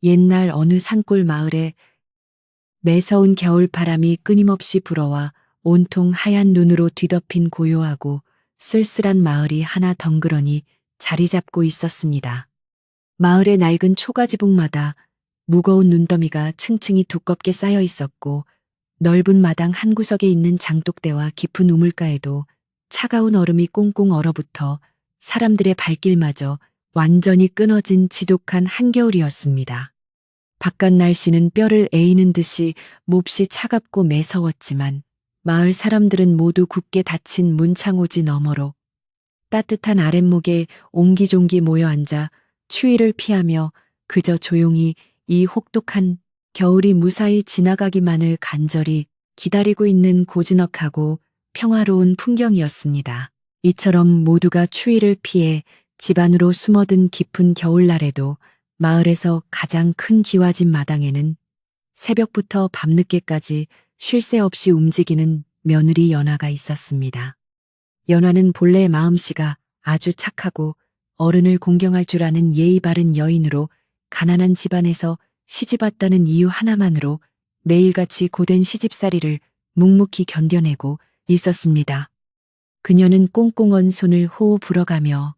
옛날 어느 산골 마을에 매서운 겨울바람이 끊임없이 불어와 온통 하얀 눈으로 뒤덮인 고요하고 쓸쓸한 마을이 하나 덩그러니 자리 잡고 있었습니다. 마을의 낡은 초가지붕마다 무거운 눈더미가 층층이 두껍게 쌓여 있었고, 넓은 마당 한 구석에 있는 장독대와 깊은 우물가에도 차가운 얼음이 꽁꽁 얼어붙어 사람들의 발길마저 완전히 끊어진 지독한 한겨울이었습니다. 바깥 날씨는 뼈를 에이는 듯이 몹시 차갑고 매서웠지만 마을 사람들은 모두 굳게 닫힌 문창호지 너머로 따뜻한 아랫목에 옹기종기 모여 앉아 추위를 피하며 그저 조용히 이 혹독한 겨울이 무사히 지나가기만을 간절히 기다리고 있는 고즈넉하고 평화로운 풍경이었습니다. 이처럼 모두가 추위를 피해 집 안으로 숨어든 깊은 겨울날에도 마을에서 가장 큰 기와집 마당에는 새벽부터 밤늦게까지 쉴 새 없이 움직이는 며느리 연화가 있었습니다. 연화는 본래 마음씨가 아주 착하고 어른을 공경할 줄 아는 예의 바른 여인으로 가난한 집안에서 시집왔다는 이유 하나만으로 매일같이 고된 시집살이를 묵묵히 견뎌내고 있었습니다. 그녀는 꽁꽁 언 손을 호호 불어가며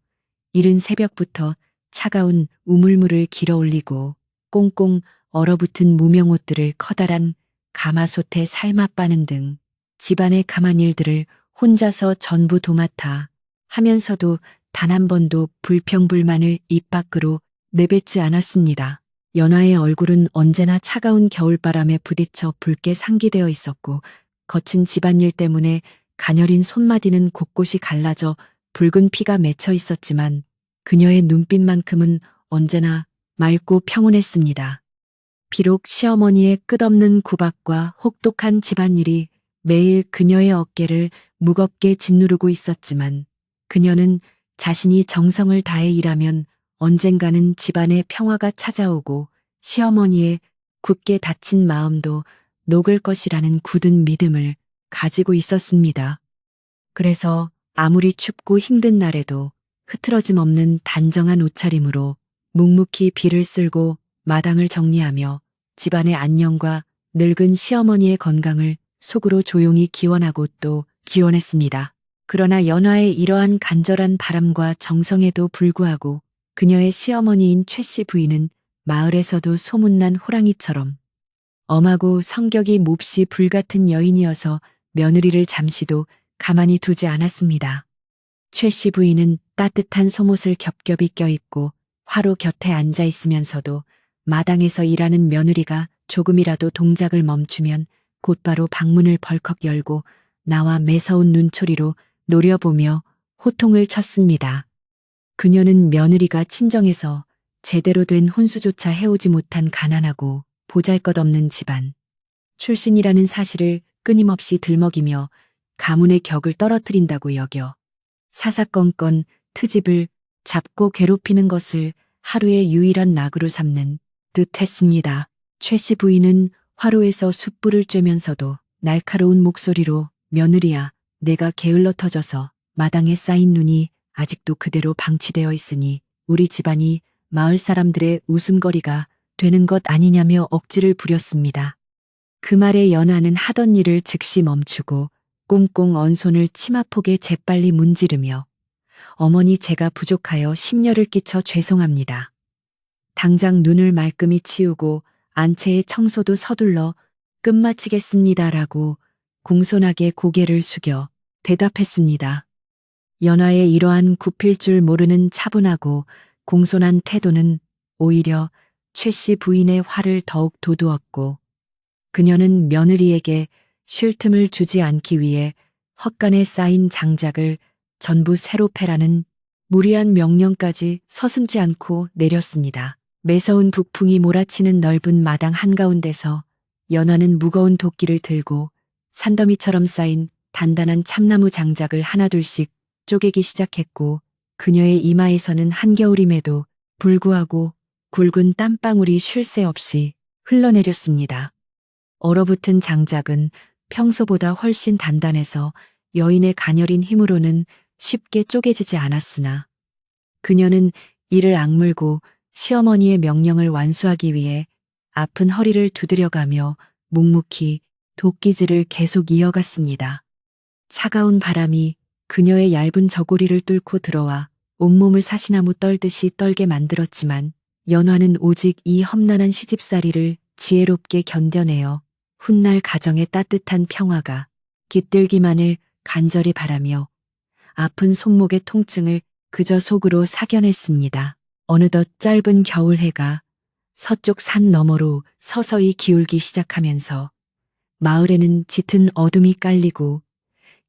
이른 새벽부터 차가운 우물물을 길어 올리고 꽁꽁 얼어붙은 무명옷들을 커다란 가마솥에 삶아 빠는 등 집안의 가만 일들을 혼자서 전부 도맡아 하면서도 단 한 번도 불평불만을 입 밖으로 내뱉지 않았습니다. 연화의 얼굴은 언제나 차가운 겨울바람에 부딪혀 붉게 상기되어 있었고, 거친 집안일 때문에 가녀린 손마디는 곳곳이 갈라져 붉은 피가 맺혀 있었지만 그녀의 눈빛만큼은 언제나 맑고 평온했습니다. 비록 시어머니의 끝없는 구박과 혹독한 집안일이 매일 그녀의 어깨를 무겁게 짓누르고 있었지만 그녀는 자신이 정성을 다해 일하면 언젠가는 집안에 평화가 찾아오고 시어머니의 굳게 닫힌 마음도 녹을 것이라는 굳은 믿음을 가지고 있었습니다. 그래서 아무리 춥고 힘든 날에도 흐트러짐 없는 단정한 옷차림으로 묵묵히 비를 쓸고 마당을 정리하며 집안의 안녕과 늙은 시어머니의 건강을 속으로 조용히 기원하고 또 기원했습니다. 그러나 연화의 이러한 간절한 바람과 정성에도 불구하고 그녀의 시어머니인 최 씨 부인은 마을에서도 소문난 호랑이처럼 엄하고 성격이 몹시 불같은 여인이어서 며느리를 잠시도 가만히 두지 않았습니다. 최 씨 부인은 따뜻한 속옷을 겹겹이 껴입고 화로 곁에 앉아 있으면서도 마당에서 일하는 며느리가 조금이라도 동작을 멈추면 곧바로 방문을 벌컥 열고 나와 매서운 눈초리로 노려보며 호통을 쳤습니다. 그녀는 며느리가 친정에서 제대로 된 혼수조차 해오지 못한 가난하고 보잘것없는 집안 출신이라는 사실을 끊임없이 들먹이며 가문의 격을 떨어뜨린다고 여겨 사사건건 트집을 잡고 괴롭히는 것을 하루의 유일한 낙으로 삼는 듯 했습니다. 최 씨 부인은 화로에서 숯불을 쬐면서도 날카로운 목소리로 며느리야, 내가 게을러 터져서 마당에 쌓인 눈이 아직도 그대로 방치되어 있으니 우리 집안이 마을 사람들의 웃음거리가 되는 것 아니냐며 억지를 부렸습니다. 그 말에 연화는 하던 일을 즉시 멈추고 꽁꽁 언 손을 치마폭에 재빨리 문지르며 어머니 제가 부족하여 심려를 끼쳐 죄송합니다. 당장 눈을 말끔히 치우고 안채의 청소도 서둘러 끝마치겠습니다라고 공손하게 고개를 숙여 대답했습니다. 연화의 이러한 굽힐 줄 모르는 차분하고 공손한 태도는 오히려 최 씨 부인의 화를 더욱 돋우었고 그녀는 며느리에게 쉴 틈을 주지 않기 위해 헛간에 쌓인 장작을 전부 새로 패라는 무리한 명령까지 서슴지 않고 내렸습니다. 매서운 북풍이 몰아치는 넓은 마당 한가운데서 연화는 무거운 도끼를 들고 산더미처럼 쌓인 단단한 참나무 장작을 하나둘씩 쪼개기 시작했고 그녀의 이마에서는 한겨울임에도 불구하고 굵은 땀방울이 쉴 새 없이 흘러내렸습니다. 얼어붙은 장작은 평소보다 훨씬 단단해서 여인의 가녀린 힘으로는 쉽게 쪼개지지 않았으나 그녀는 이를 악물고 시어머니의 명령을 완수하기 위해 아픈 허리를 두드려가며 묵묵히 도끼질을 계속 이어갔습니다. 차가운 바람이 그녀의 얇은 저고리를 뚫고 들어와 온몸을 사시나무 떨듯이 떨게 만들었지만 연화는 오직 이 험난한 시집살이를 지혜롭게 견뎌내어 훗날 가정의 따뜻한 평화가 깃들기만을 간절히 바라며 아픈 손목의 통증을 그저 속으로 사견했습니다. 어느덧 짧은 겨울해가 서쪽 산 너머로 서서히 기울기 시작하면서 마을에는 짙은 어둠이 깔리고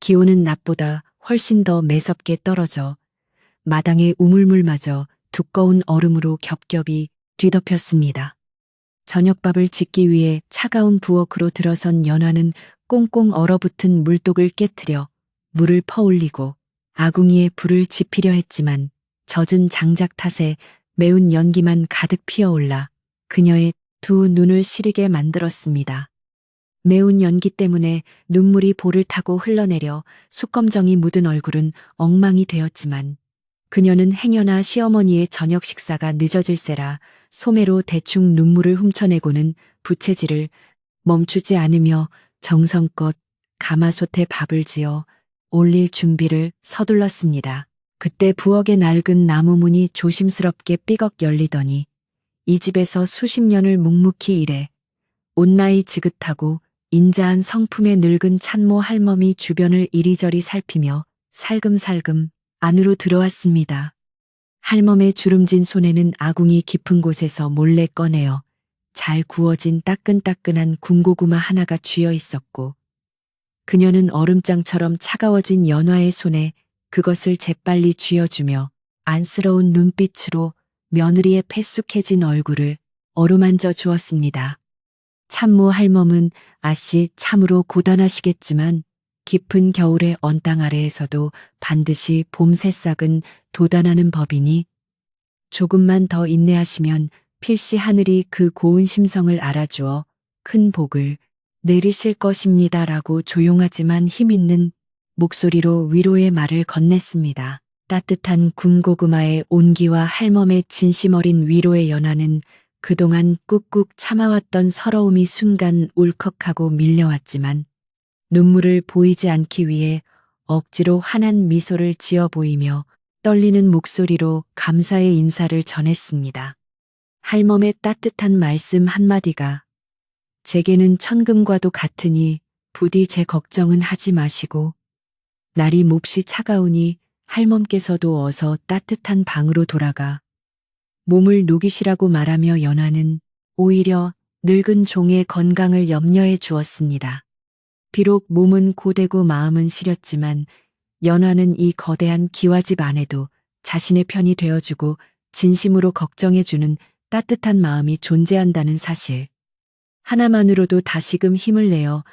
기온은 낮보다 훨씬 더 매섭게 떨어져 마당의 우물물마저 두꺼운 얼음으로 겹겹이 뒤덮였습니다. 저녁밥을 짓기 위해 차가운 부엌으로 들어선 연화는 꽁꽁 얼어붙은 물독을 깨트려 물을 퍼올리고 아궁이에 불을 지피려 했지만 젖은 장작 탓에 매운 연기만 가득 피어올라 그녀의 두 눈을 시리게 만들었습니다. 매운 연기 때문에 눈물이 볼을 타고 흘러내려 숯검정이 묻은 얼굴은 엉망이 되었지만 그녀는 행여나 시어머니의 저녁 식사가 늦어질세라 소매로 대충 눈물을 훔쳐내고는 부채질을 멈추지 않으며 정성껏 가마솥에 밥을 지어 올릴 준비를 서둘렀습니다. 그때 부엌의 낡은 나무 문이 조심스럽게 삐걱 열리더니 이 집에서 수십 년을 묵묵히 일해 온나이 지긋하고 인자한 성품의 늙은 찬모 할멈이 주변을 이리저리 살피며 살금살금 안으로 들어왔습니다. 할멈의 주름진 손에는 아궁이 깊은 곳에서 몰래 꺼내어 잘 구워진 따끈따끈한 군고구마 하나가 쥐어 있었고 그녀는 얼음장처럼 차가워진 연화의 손에 그것을 재빨리 쥐어주며 안쓰러운 눈빛으로 며느리의 패쑥해진 얼굴을 어루만져 주었습니다. 참모 할멈은 아씨 참으로 고단하시겠지만 깊은 겨울의 언땅 아래에서도 반드시 봄 새싹은 돋아나는 법이니 조금만 더 인내하시면 필시 하늘이 그 고운 심성을 알아주어 큰 복을 내리실 것입니다라고 조용하지만 힘있는 목소리로 위로의 말을 건넸습니다. 따뜻한 군고구마의 온기와 할멈의 진심 어린 위로의 연화는 그동안 꾹꾹 참아왔던 서러움이 순간 울컥하고 밀려왔지만 눈물을 보이지 않기 위해 억지로 환한 미소를 지어 보이며 떨리는 목소리로 감사의 인사를 전했습니다. 할멈의 따뜻한 말씀 한마디가 제게는 천금과도 같으니 부디 제 걱정은 하지 마시고 날이 몹시 차가우니 할멈께서도 어서 따뜻한 방으로 돌아가 몸을 녹이시라고 말하며 연화는 오히려 늙은 종의 건강을 염려해 주었습니다. 비록 몸은 고되고 마음은 시렸지만 연화는 이 거대한 기와집 안에도 자신의 편이 되어주고 진심으로 걱정해주는 따뜻한 마음이 존재한다는 사실 하나만으로도 다시금 힘을 내어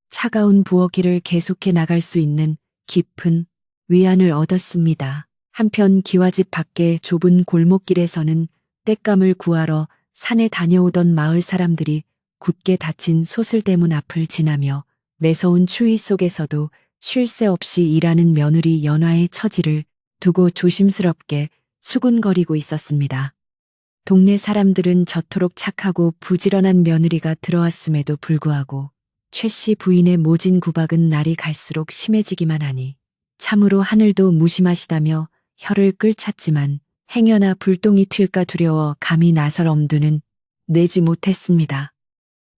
차가운 부엌일을 계속해 나갈 수 있는 깊은 위안을 얻었습니다. 한편 기와집 밖의 좁은 골목길에서는 땔감을 구하러 산에 다녀오던 마을 사람들이 굳게 닫힌 소슬대문 앞을 지나며 매서운 추위 속에서도 쉴 새 없이 일하는 며느리 연화의 처지를 두고 조심스럽게 수군거리고 있었습니다. 동네 사람들은 저토록 착하고 부지런한 며느리가 들어왔음에도 불구하고 최 씨 부인의 모진 구박은 날이 갈수록 심해지기만 하니 참으로 하늘도 무심하시다며 혀를 끌찼지만 행여나 불똥이 튈까 두려워 감히 나설 엄두는 내지 못했습니다.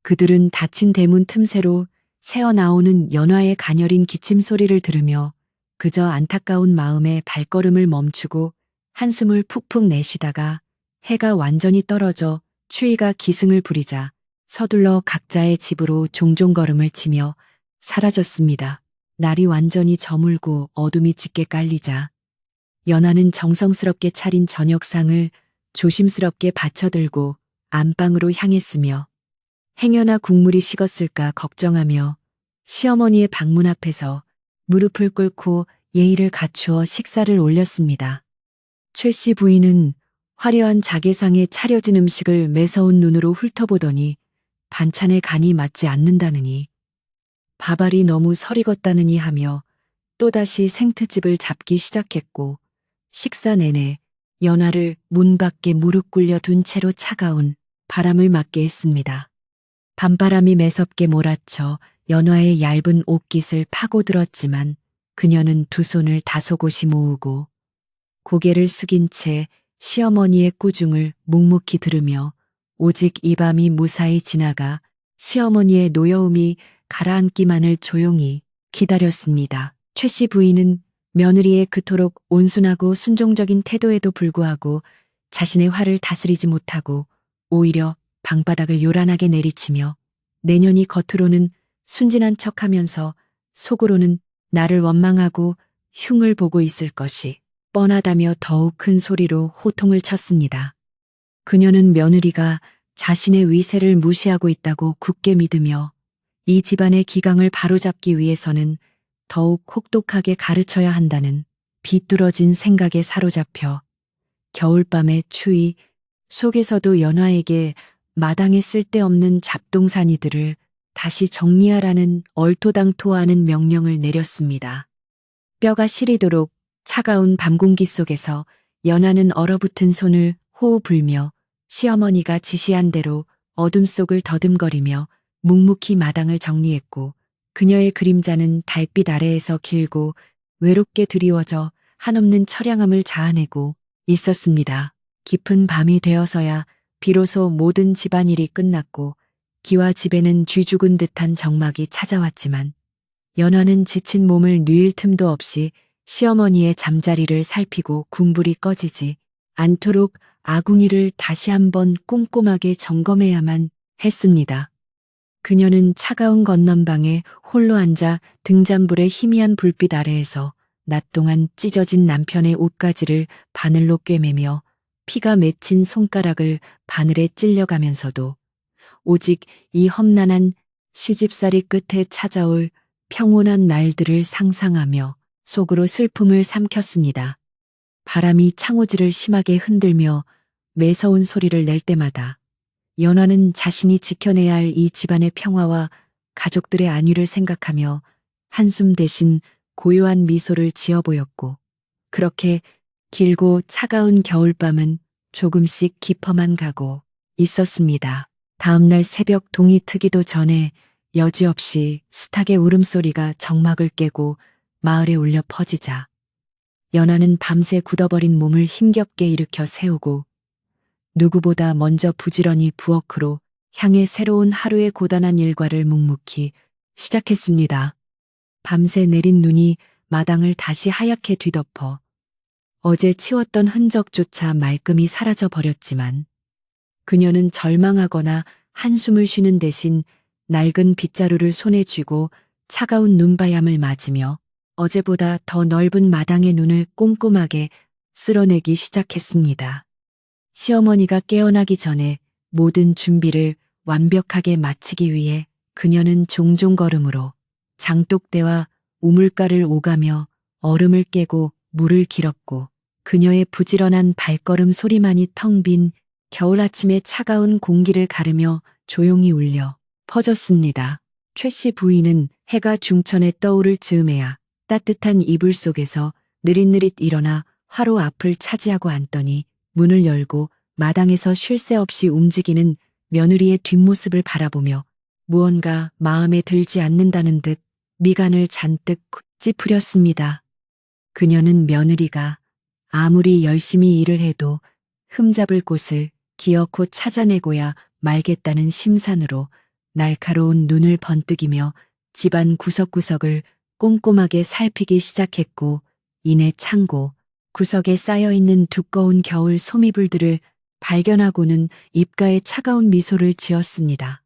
그들은 닫힌 대문 틈새로 새어나오는 연화의 가녀린 기침 소리를 들으며 그저 안타까운 마음에 발걸음을 멈추고 한숨을 푹푹 내쉬다가 해가 완전히 떨어져 추위가 기승을 부리자 서둘러 각자의 집으로 종종 걸음을 치며 사라졌습니다. 날이 완전히 저물고 어둠이 짙게 깔리자 연화는 정성스럽게 차린 저녁상을 조심스럽게 받쳐들고 안방으로 향했으며 행여나 국물이 식었을까 걱정하며 시어머니의 방문 앞에서 무릎을 꿇고 예의를 갖추어 식사를 올렸습니다. 최 씨 부인은 화려한 자개상에 차려진 음식을 매서운 눈으로 훑어보더니 반찬에 간이 맞지 않는다느니 밥알이 너무 설익었다느니 하며 또다시 생트집을 잡기 시작했고 식사 내내 연화를 문 밖에 무릎 꿇려 둔 채로 차가운 바람을 맞게 했습니다. 밤바람이 매섭게 몰아쳐 연화의 얇은 옷깃을 파고들었지만 그녀는 두 손을 다소곳이 모으고 고개를 숙인 채 시어머니의 꾸중을 묵묵히 들으며 오직 이 밤이 무사히 지나가 시어머니의 노여움이 가라앉기만을 조용히 기다렸습니다. 최 씨 부인은 며느리의 그토록 온순하고 순종적인 태도에도 불구하고 자신의 화를 다스리지 못하고 오히려 방바닥을 요란하게 내리치며 내년이 겉으로는 순진한 척하면서 속으로는 나를 원망하고 흉을 보고 있을 것이 뻔하다며 더욱 큰 소리로 호통을 쳤습니다. 그녀는 며느리가 자신의 위세를 무시하고 있다고 굳게 믿으며 이 집안의 기강을 바로잡기 위해서는 더욱 혹독하게 가르쳐야 한다는 비뚤어진 생각에 사로잡혀 겨울밤의 추위 속에서도 연화에게 마당에 쓸데없는 잡동사니들을 다시 정리하라는 얼토당토하는 명령을 내렸습니다. 뼈가 시리도록 차가운 밤 공기 속에서 연화는 얼어붙은 손을 호호 불며 시어머니가 지시한 대로 어둠 속을 더듬거리며 묵묵히 마당을 정리했고 그녀의 그림자는 달빛 아래에서 길고 외롭게 드리워져 한없는 처량함을 자아내고 있었습니다. 깊은 밤이 되어서야 비로소 모든 집안일이 끝났고 기와 집에는 쥐 죽은 듯한 정막이 찾아왔지만 연화는 지친 몸을 뉘일 틈도 없이 시어머니의 잠자리를 살피고 군불이 꺼지지 않도록 아궁이를 다시 한번 꼼꼼하게 점검해야만 했습니다. 그녀는 차가운 건넌방에 홀로 앉아 등잔불의 희미한 불빛 아래에서 낮 동안 찢어진 남편의 옷가지를 바늘로 꿰매며 피가 맺힌 손가락을 바늘에 찔려가면서도 오직 이 험난한 시집살이 끝에 찾아올 평온한 날들을 상상하며 속으로 슬픔을 삼켰습니다. 바람이 창호지를 심하게 흔들며 매서운 소리를 낼 때마다 연화는 자신이 지켜내야 할 이 집안의 평화와 가족들의 안위를 생각하며 한숨 대신 고요한 미소를 지어 보였고 그렇게 길고 차가운 겨울밤은 조금씩 깊어만 가고 있었습니다. 다음날 새벽 동이 트기도 전에 여지없이 숱하게 울음소리가 정막을 깨고 마을에 울려 퍼지자 연화는 밤새 굳어버린 몸을 힘겹게 일으켜 세우고 누구보다 먼저 부지런히 부엌으로 향해 새로운 하루의 고단한 일과를 묵묵히 시작했습니다. 밤새 내린 눈이 마당을 다시 하얗게 뒤덮어 어제 치웠던 흔적조차 말끔히 사라져 버렸지만 그녀는 절망하거나 한숨을 쉬는 대신 낡은 빗자루를 손에 쥐고 차가운 눈바람을 맞으며 어제보다 더 넓은 마당의 눈을 꼼꼼하게 쓸어내기 시작했습니다. 시어머니가 깨어나기 전에 모든 준비를 완벽하게 마치기 위해 그녀는 종종 걸음으로 장독대와 우물가를 오가며 얼음을 깨고 물을 길었고 그녀의 부지런한 발걸음 소리만이 텅 빈 겨울 아침의 차가운 공기를 가르며 조용히 울려 퍼졌습니다. 최 씨 부인은 해가 중천에 떠오를 즈음에야 따뜻한 이불 속에서 느릿느릿 일어나 화로 앞을 차지하고 앉더니 문을 열고 마당에서 쉴 새 없이 움직이는 며느리의 뒷모습을 바라보며 무언가 마음에 들지 않는다는 듯 미간을 잔뜩 찌푸렸습니다. 그녀는 며느리가 아무리 열심히 일을 해도 흠잡을 곳을 기어코 찾아내고야 말겠다는 심산으로 날카로운 눈을 번뜩이며 집안 구석구석을 꼼꼼하게 살피기 시작했고 이내 창고, 구석에 쌓여있는 두꺼운 겨울 소미불들을 발견하고는 입가에 차가운 미소를 지었습니다.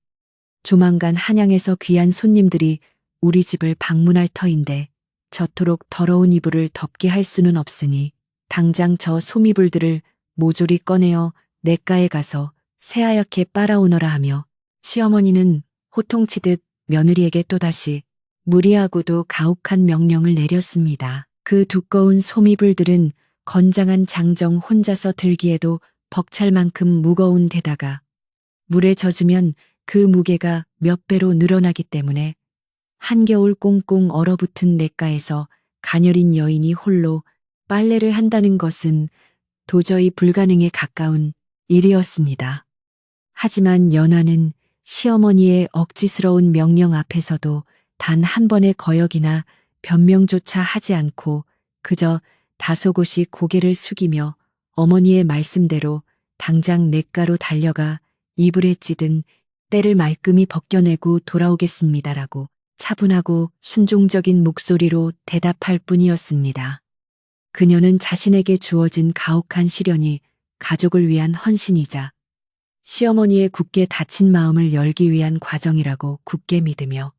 조만간 한양에서 귀한 손님들이 우리 집을 방문할 터인데 저토록 더러운 이불을 덮게 할 수는 없으니 당장 저 소미불들을 모조리 꺼내어 냇가에 가서 새하얗게 빨아오너라 하며 시어머니는 호통치듯 며느리에게 또다시 무리하고도 가혹한 명령을 내렸습니다. 그 두꺼운 소미불들은 건장한 장정 혼자서 들기에도 벅찰 만큼 무거운 데다가 물에 젖으면 그 무게가 몇 배로 늘어나기 때문에 한겨울 꽁꽁 얼어붙은 냇가에서 가녀린 여인이 홀로 빨래를 한다는 것은 도저히 불가능에 가까운 일이었습니다. 하지만 연화는 시어머니의 억지스러운 명령 앞에서도 단 한 번의 거역이나 변명조차 하지 않고 그저 다소곳이 고개를 숙이며 어머니의 말씀대로 당장 냇가로 달려가 이불에 찌든 때를 말끔히 벗겨내고 돌아오겠습니다라고 차분하고 순종적인 목소리로 대답할 뿐이었습니다. 그녀는 자신에게 주어진 가혹한 시련이 가족을 위한 헌신이자 시어머니의 굳게 닫힌 마음을 열기 위한 과정이라고 굳게 믿으며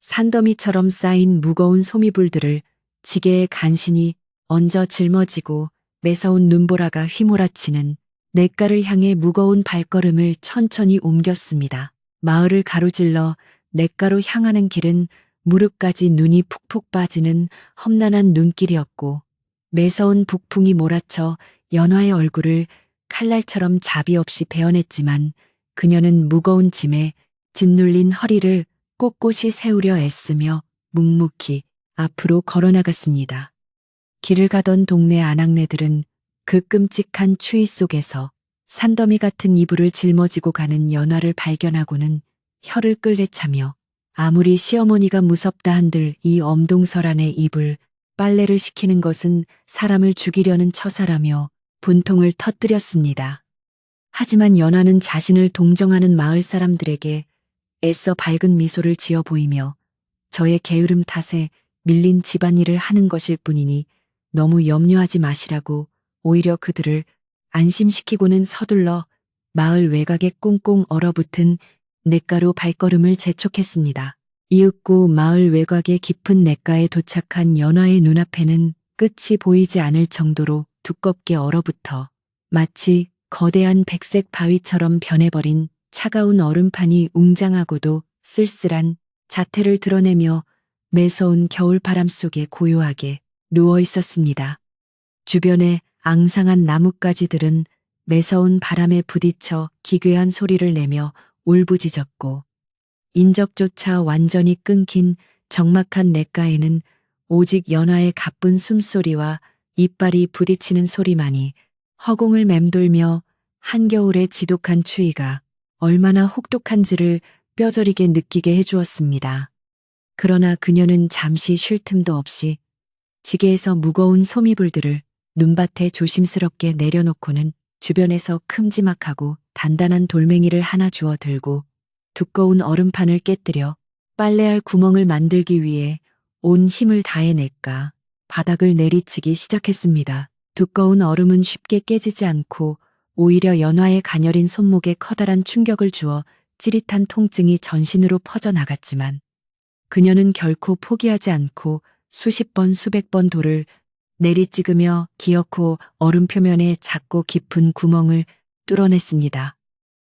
산더미처럼 쌓인 무거운 소미불들을 지게에 간신히 얹어 짊어지고 매서운 눈보라가 휘몰아치는 냇가를 향해 무거운 발걸음을 천천히 옮겼습니다. 마을을 가로질러 냇가로 향하는 길은 무릎까지 눈이 푹푹 빠지는 험난한 눈길이었고 매서운 북풍이 몰아쳐 연화의 얼굴을 칼날처럼 자비 없이 베어냈지만 그녀는 무거운 짐에 짓눌린 허리를 꼿꼿이 세우려 애쓰며 묵묵히 앞으로 걸어나갔습니다. 길을 가던 동네 아낙네들은 그 끔찍한 추위 속에서 산더미 같은 이불을 짊어지고 가는 연화를 발견하고는 혀를 끌레차며 아무리 시어머니가 무섭다 한들 이 엄동설안의 이불 빨래를 시키는 것은 사람을 죽이려는 처사라며 분통을 터뜨렸습니다. 하지만 연화는 자신을 동정하는 마을 사람들에게 애써 밝은 미소를 지어 보이며 저의 게으름 탓에 밀린 집안일을 하는 것일 뿐이니 너무 염려하지 마시라고 오히려 그들을 안심시키고는 서둘러 마을 외곽에 꽁꽁 얼어붙은 냇가로 발걸음을 재촉했습니다. 이윽고 마을 외곽의 깊은 냇가에 도착한 연화의 눈앞에는 끝이 보이지 않을 정도로 두껍게 얼어붙어 마치 거대한 백색 바위처럼 변해버린 차가운 얼음판이 웅장하고도 쓸쓸한 자태를 드러내며 매서운 겨울바람 속에 고요하게 누워 있었습니다. 주변에 앙상한 나뭇가지들은 매서운 바람에 부딪혀 기괴한 소리를 내며 울부짖었고 인적조차 완전히 끊긴 적막한 냇가에는 오직 연화의 가쁜 숨소리와 이빨이 부딪히는 소리만이 허공을 맴돌며 한겨울의 지독한 추위가 얼마나 혹독한지를 뼈저리게 느끼게 해주었습니다. 그러나 그녀는 잠시 쉴 틈도 없이 지게에서 무거운 소미불들을 눈밭에 조심스럽게 내려놓고는 주변에서 큼지막하고 단단한 돌멩이를 하나 주워 들고 두꺼운 얼음판을 깨뜨려 빨래할 구멍을 만들기 위해 온 힘을 다해낼까 바닥을 내리치기 시작했습니다. 두꺼운 얼음은 쉽게 깨지지 않고 오히려 연화의 가녀린 손목에 커다란 충격을 주어 찌릿한 통증이 전신으로 퍼져나갔지만 그녀는 결코 포기하지 않고 수십 번 수백 번 돌을 내리찍으며 기어코 얼음 표면에 작고 깊은 구멍을 뚫어냈습니다.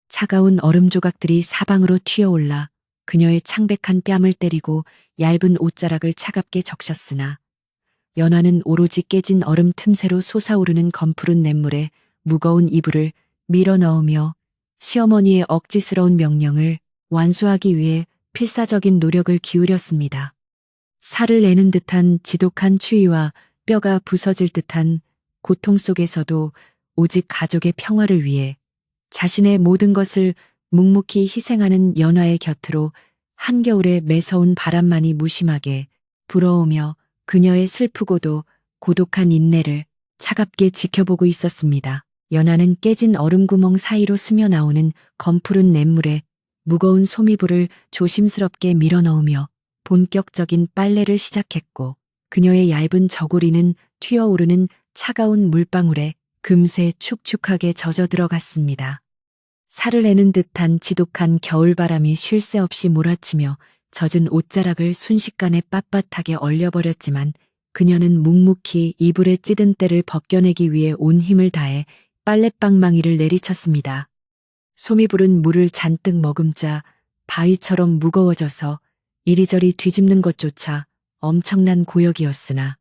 차가운 얼음 조각들이 사방으로 튀어올라 그녀의 창백한 뺨을 때리고 얇은 옷자락을 차갑게 적셨으나 연화는 오로지 깨진 얼음 틈새로 솟아오르는 검푸른 냇물에 무거운 이불을 밀어 넣으며 시어머니의 억지스러운 명령을 완수하기 위해 필사적인 노력을 기울였습니다. 살을 내는 듯한 지독한 추위와 뼈가 부서질 듯한 고통 속에서도 오직 가족의 평화를 위해 자신의 모든 것을 묵묵히 희생하는 연화의 곁으로 한겨울의 매서운 바람만이 무심하게 불어오며 그녀의 슬프고도 고독한 인내를 차갑게 지켜보고 있었습니다. 연화는 깨진 얼음구멍 사이로 스며 나오는 검푸른 냇물에 무거운 소미불을 조심스럽게 밀어넣으며 본격적인 빨래를 시작했고 그녀의 얇은 저고리는 튀어오르는 차가운 물방울에 금세 축축하게 젖어 들어갔습니다. 살을 내는 듯한 지독한 겨울바람이 쉴 새 없이 몰아치며 젖은 옷자락을 순식간에 빳빳하게 얼려버렸지만 그녀는 묵묵히 이불에 찌든 때를 벗겨내기 위해 온 힘을 다해 빨랫방망이를 내리쳤습니다. 소미불은 물을 잔뜩 머금자 바위처럼 무거워져서 이리저리 뒤집는 것조차 엄청난 고역이었으나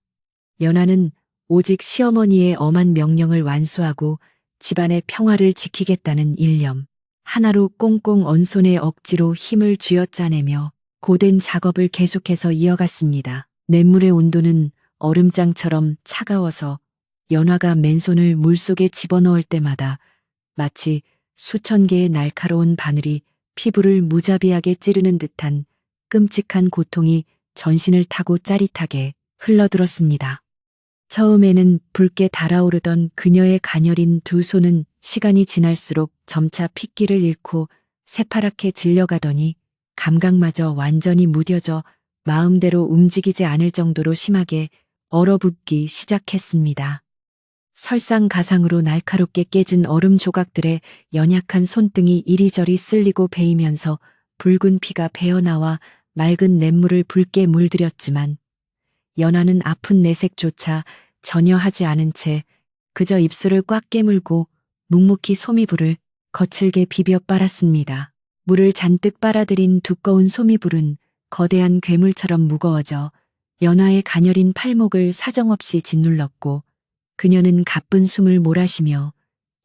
연화는 오직 시어머니의 엄한 명령을 완수하고 집안의 평화를 지키겠다는 일념 하나로 꽁꽁 언 손에 억지로 힘을 쥐어짜내며 고된 작업을 계속해서 이어갔습니다. 냇물의 온도는 얼음장처럼 차가워서 연화가 맨손을 물속에 집어넣을 때마다 마치 수천 개의 날카로운 바늘이 피부를 무자비하게 찌르는 듯한 끔찍한 고통이 전신을 타고 짜릿하게 흘러들었습니다. 처음에는 붉게 달아오르던 그녀의 가녀린 두 손은 시간이 지날수록 점차 핏기를 잃고 새파랗게 질려가더니 감각마저 완전히 무뎌져 마음대로 움직이지 않을 정도로 심하게 얼어붙기 시작했습니다. 설상가상으로 날카롭게 깨진 얼음 조각들의 연약한 손등이 이리저리 쓸리고 베이면서 붉은 피가 배어나와 맑은 냇물을 붉게 물들였지만 연하는 아픈 내색조차 전혀 하지 않은 채 그저 입술을 꽉 깨물고 묵묵히 소미불을 거칠게 비벼 빨았습니다. 물을 잔뜩 빨아들인 두꺼운 소미불은 거대한 괴물처럼 무거워져 연하의 가녀린 팔목을 사정없이 짓눌렀고 그녀는 가쁜 숨을 몰아쉬며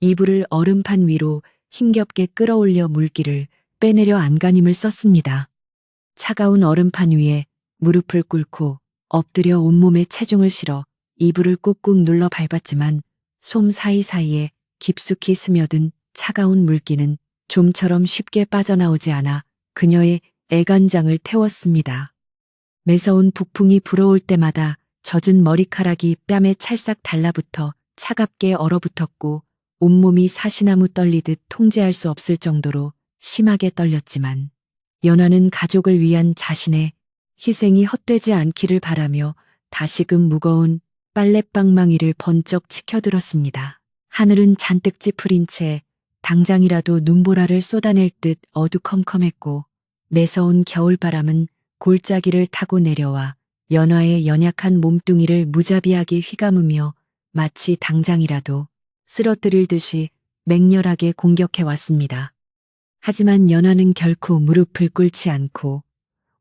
이불을 얼음판 위로 힘겹게 끌어올려 물기를 빼내려 안간힘을 썼습니다. 차가운 얼음판 위에 무릎을 꿇고 엎드려 온몸에 체중을 실어 이불을 꾹꾹 눌러 밟았지만 솜 사이사이에 깊숙이 스며든 차가운 물기는 좀처럼 쉽게 빠져나오지 않아 그녀의 애간장을 태웠습니다. 매서운 북풍이 불어올 때마다 젖은 머리카락이 뺨에 찰싹 달라붙어 차갑게 얼어붙었고 온몸이 사시나무 떨리듯 통제할 수 없을 정도로 심하게 떨렸지만 연화는 가족을 위한 자신의 희생이 헛되지 않기를 바라며 다시금 무거운 빨랫방망이를 번쩍 치켜들었습니다. 하늘은 잔뜩 찌푸린 채 당장이라도 눈보라를 쏟아낼 듯 어두컴컴했고 매서운 겨울바람은 골짜기를 타고 내려와 연화의 연약한 몸뚱이를 무자비하게 휘감으며 마치 당장이라도 쓰러뜨릴 듯이 맹렬하게 공격해 왔습니다. 하지만 연화는 결코 무릎을 꿇지 않고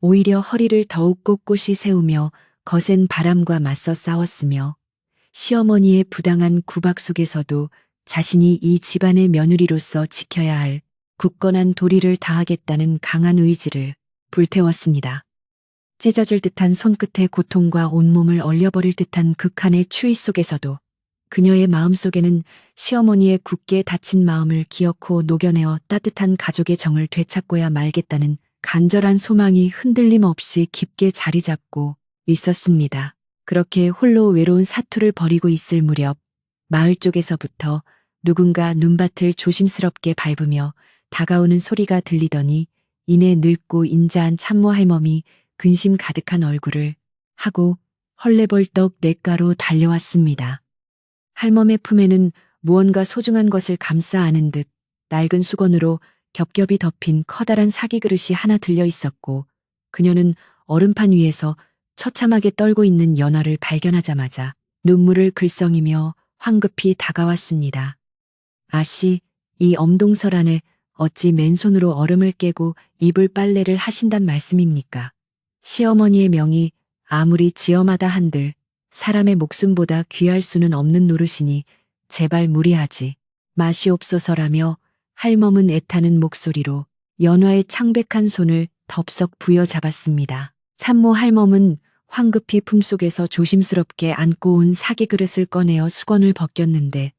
오히려 허리를 더욱 꼿꼿이 세우며 거센 바람과 맞서 싸웠으며 시어머니의 부당한 구박 속에서도 자신이 이 집안의 며느리로서 지켜야 할 굳건한 도리를 다하겠다는 강한 의지를 불태웠습니다. 찢어질 듯한 손끝의 고통과 온몸을 얼려버릴 듯한 극한의 추위 속에서도 그녀의 마음속에는 시어머니의 굳게 닫힌 마음을 기어코 녹여내어 따뜻한 가족의 정을 되찾고야 말겠다는 간절한 소망이 흔들림 없이 깊게 자리 잡고 있었습니다. 그렇게 홀로 외로운 사투를 벌이고 있을 무렵 마을 쪽에서부터 누군가 눈밭을 조심스럽게 밟으며 다가오는 소리가 들리더니 이내 늙고 인자한 참모 할멈이 근심 가득한 얼굴을 하고 헐레벌떡 냇가로 달려왔습니다. 할멈의 품에는 무언가 소중한 것을 감싸 안은 듯 낡은 수건으로 겹겹이 덮인 커다란 사기 그릇이 하나 들려 있었고 그녀는 얼음판 위에서 처참하게 떨고 있는 연화를 발견하자마자 눈물을 글썽이며 황급히 다가왔습니다. 아씨, 이 엄동설 안에 어찌 맨손으로 얼음을 깨고 이불 빨래를 하신단 말씀입니까? 시어머니의 명이 아무리 지엄하다 한들 사람의 목숨보다 귀할 수는 없는 노릇이니 제발 무리하지 마시옵소서라며 할멈은 애타는 목소리로 연화의 창백한 손을 덥석 부여잡았습니다. 참모 할멈은 황급히 품속에서 조심스럽게 안고 온 사기 그릇을 꺼내어 수건을 벗겼는데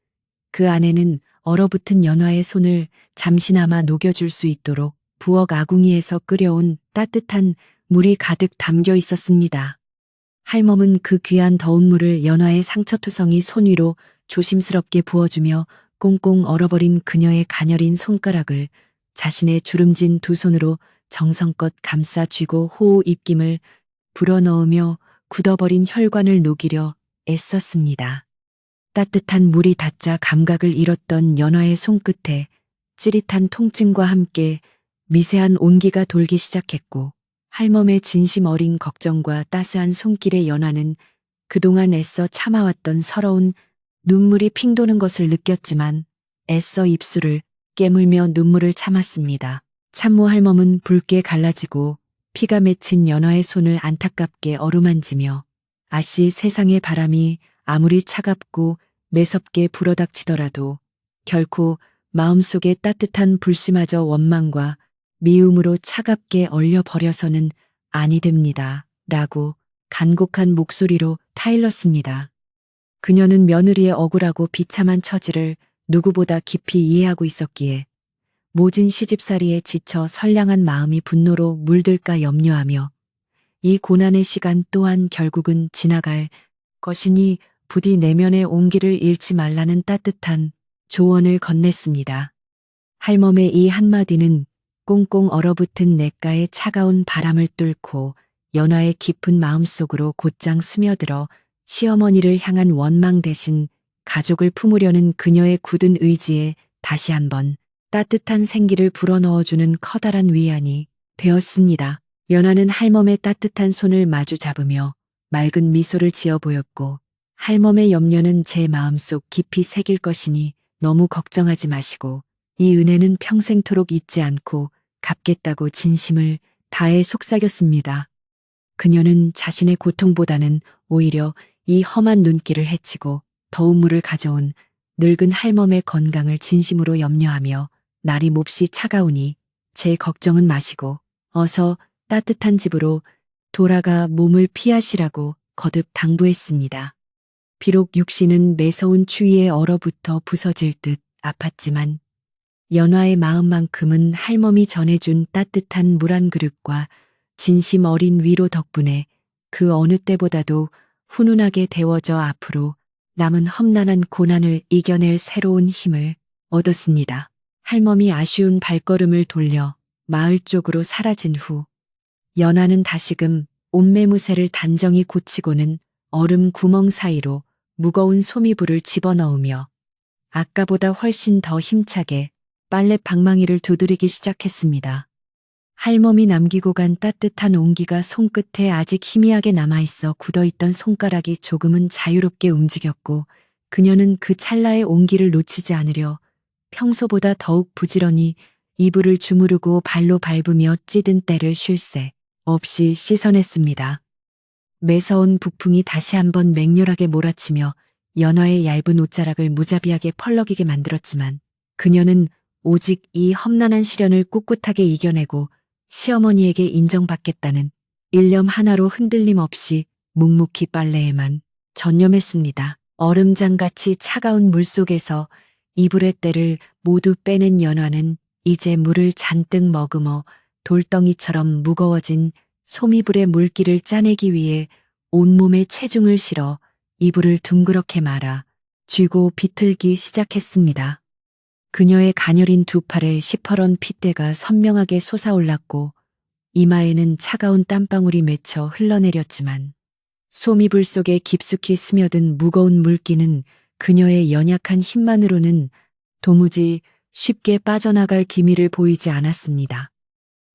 그 안에는 얼어붙은 연화의 손을 잠시나마 녹여줄 수 있도록 부엌 아궁이에서 끓여온 따뜻한 물이 가득 담겨 있었습니다. 할멈은 그 귀한 더운 물을 연화의 상처투성이 손 위로 조심스럽게 부어주며 꽁꽁 얼어버린 그녀의 가녀린 손가락을 자신의 주름진 두 손으로 정성껏 감싸 쥐고 호호 입김을 불어넣으며 굳어버린 혈관을 녹이려 애썼습니다. 따뜻한 물이 닿자 감각을 잃었던 연화의 손끝에 찌릿한 통증과 함께 미세한 온기가 돌기 시작했고 할멈의 진심 어린 걱정과 따스한 손길의 연화는 그동안 애써 참아왔던 서러운 눈물이 핑 도는 것을 느꼈지만 애써 입술을 깨물며 눈물을 참았습니다. 참모 할멈은 붉게 갈라지고 피가 맺힌 연화의 손을 안타깝게 어루만지며 아씨 세상의 바람이 아무리 차갑고 매섭게 불어닥치더라도 결코 마음속의 따뜻한 불씨마저 원망과 미움으로 차갑게 얼려버려서는 아니 됩니다. 라고 간곡한 목소리로 타일렀습니다. 그녀는 며느리의 억울하고 비참한 처지를 누구보다 깊이 이해하고 있었기에 모진 시집살이에 지쳐 선량한 마음이 분노로 물들까 염려하며 이 고난의 시간 또한 결국은 지나갈 것이니 부디 내면의 온기를 잃지 말라는 따뜻한 조언을 건넸습니다. 할멈의 이 한마디는 꽁꽁 얼어붙은 냇가의 차가운 바람을 뚫고 연화의 깊은 마음속으로 곧장 스며들어 시어머니를 향한 원망 대신 가족을 품으려는 그녀의 굳은 의지에 다시 한번 따뜻한 생기를 불어넣어주는 커다란 위안이 되었습니다. 연화는 할멈의 따뜻한 손을 마주 잡으며 맑은 미소를 지어 보였고, 할멈의 염려는 제 마음속 깊이 새길 것이니 너무 걱정하지 마시고 이 은혜는 평생토록 잊지 않고 갚겠다고 진심을 다해 속삭였습니다. 그녀는 자신의 고통보다는 오히려 이 험한 눈길을 헤치고 더운 물을 가져온 늙은 할멈의 건강을 진심으로 염려하며 날이 몹시 차가우니 제 걱정은 마시고 어서 따뜻한 집으로 돌아가 몸을 피하시라고 거듭 당부했습니다. 비록 육신은 매서운 추위에 얼어붙어 부서질 듯 아팠지만 연화의 마음만큼은 할멈이 전해준 따뜻한 물 한 그릇과 진심 어린 위로 덕분에 그 어느 때보다도 훈훈하게 데워져 앞으로 남은 험난한 고난을 이겨낼 새로운 힘을 얻었습니다. 할멈이 아쉬운 발걸음을 돌려 마을 쪽으로 사라진 후 연화는 다시금 옷매무새를 단정히 고치고는 얼음 구멍 사이로 무거운 소미불을 집어넣으며 아까보다 훨씬 더 힘차게 빨래 방망이를 두드리기 시작했습니다. 할멈이 남기고 간 따뜻한 온기가 손끝에 아직 희미하게 남아있어 굳어있던 손가락이 조금은 자유롭게 움직였고 그녀는 그 찰나의 온기를 놓치지 않으려 평소보다 더욱 부지런히 이불을 주무르고 발로 밟으며 찌든 때를 쉴 새 없이 씻어냈습니다. 매서운 북풍이 다시 한번 맹렬하게 몰아치며 연화의 얇은 옷자락을 무자비하게 펄럭이게 만들었지만 그녀는 오직 이 험난한 시련을 꿋꿋하게 이겨내고 시어머니에게 인정받겠다는 일념 하나로 흔들림 없이 묵묵히 빨래에만 전념했습니다. 얼음장같이 차가운 물속에서 이불의 때를 모두 빼낸 연화는 이제 물을 잔뜩 머금어 돌덩이처럼 무거워진 소미불의 물기를 짜내기 위해 온몸에 체중을 실어 이불을 둥그렇게 말아 쥐고 비틀기 시작했습니다. 그녀의 가녀린 두 팔에 시퍼런 핏대가 선명하게 솟아올랐고 이마에는 차가운 땀방울이 맺혀 흘러내렸지만 소미불 속에 깊숙이 스며든 무거운 물기는 그녀의 연약한 힘만으로는 도무지 쉽게 빠져나갈 기미를 보이지 않았습니다.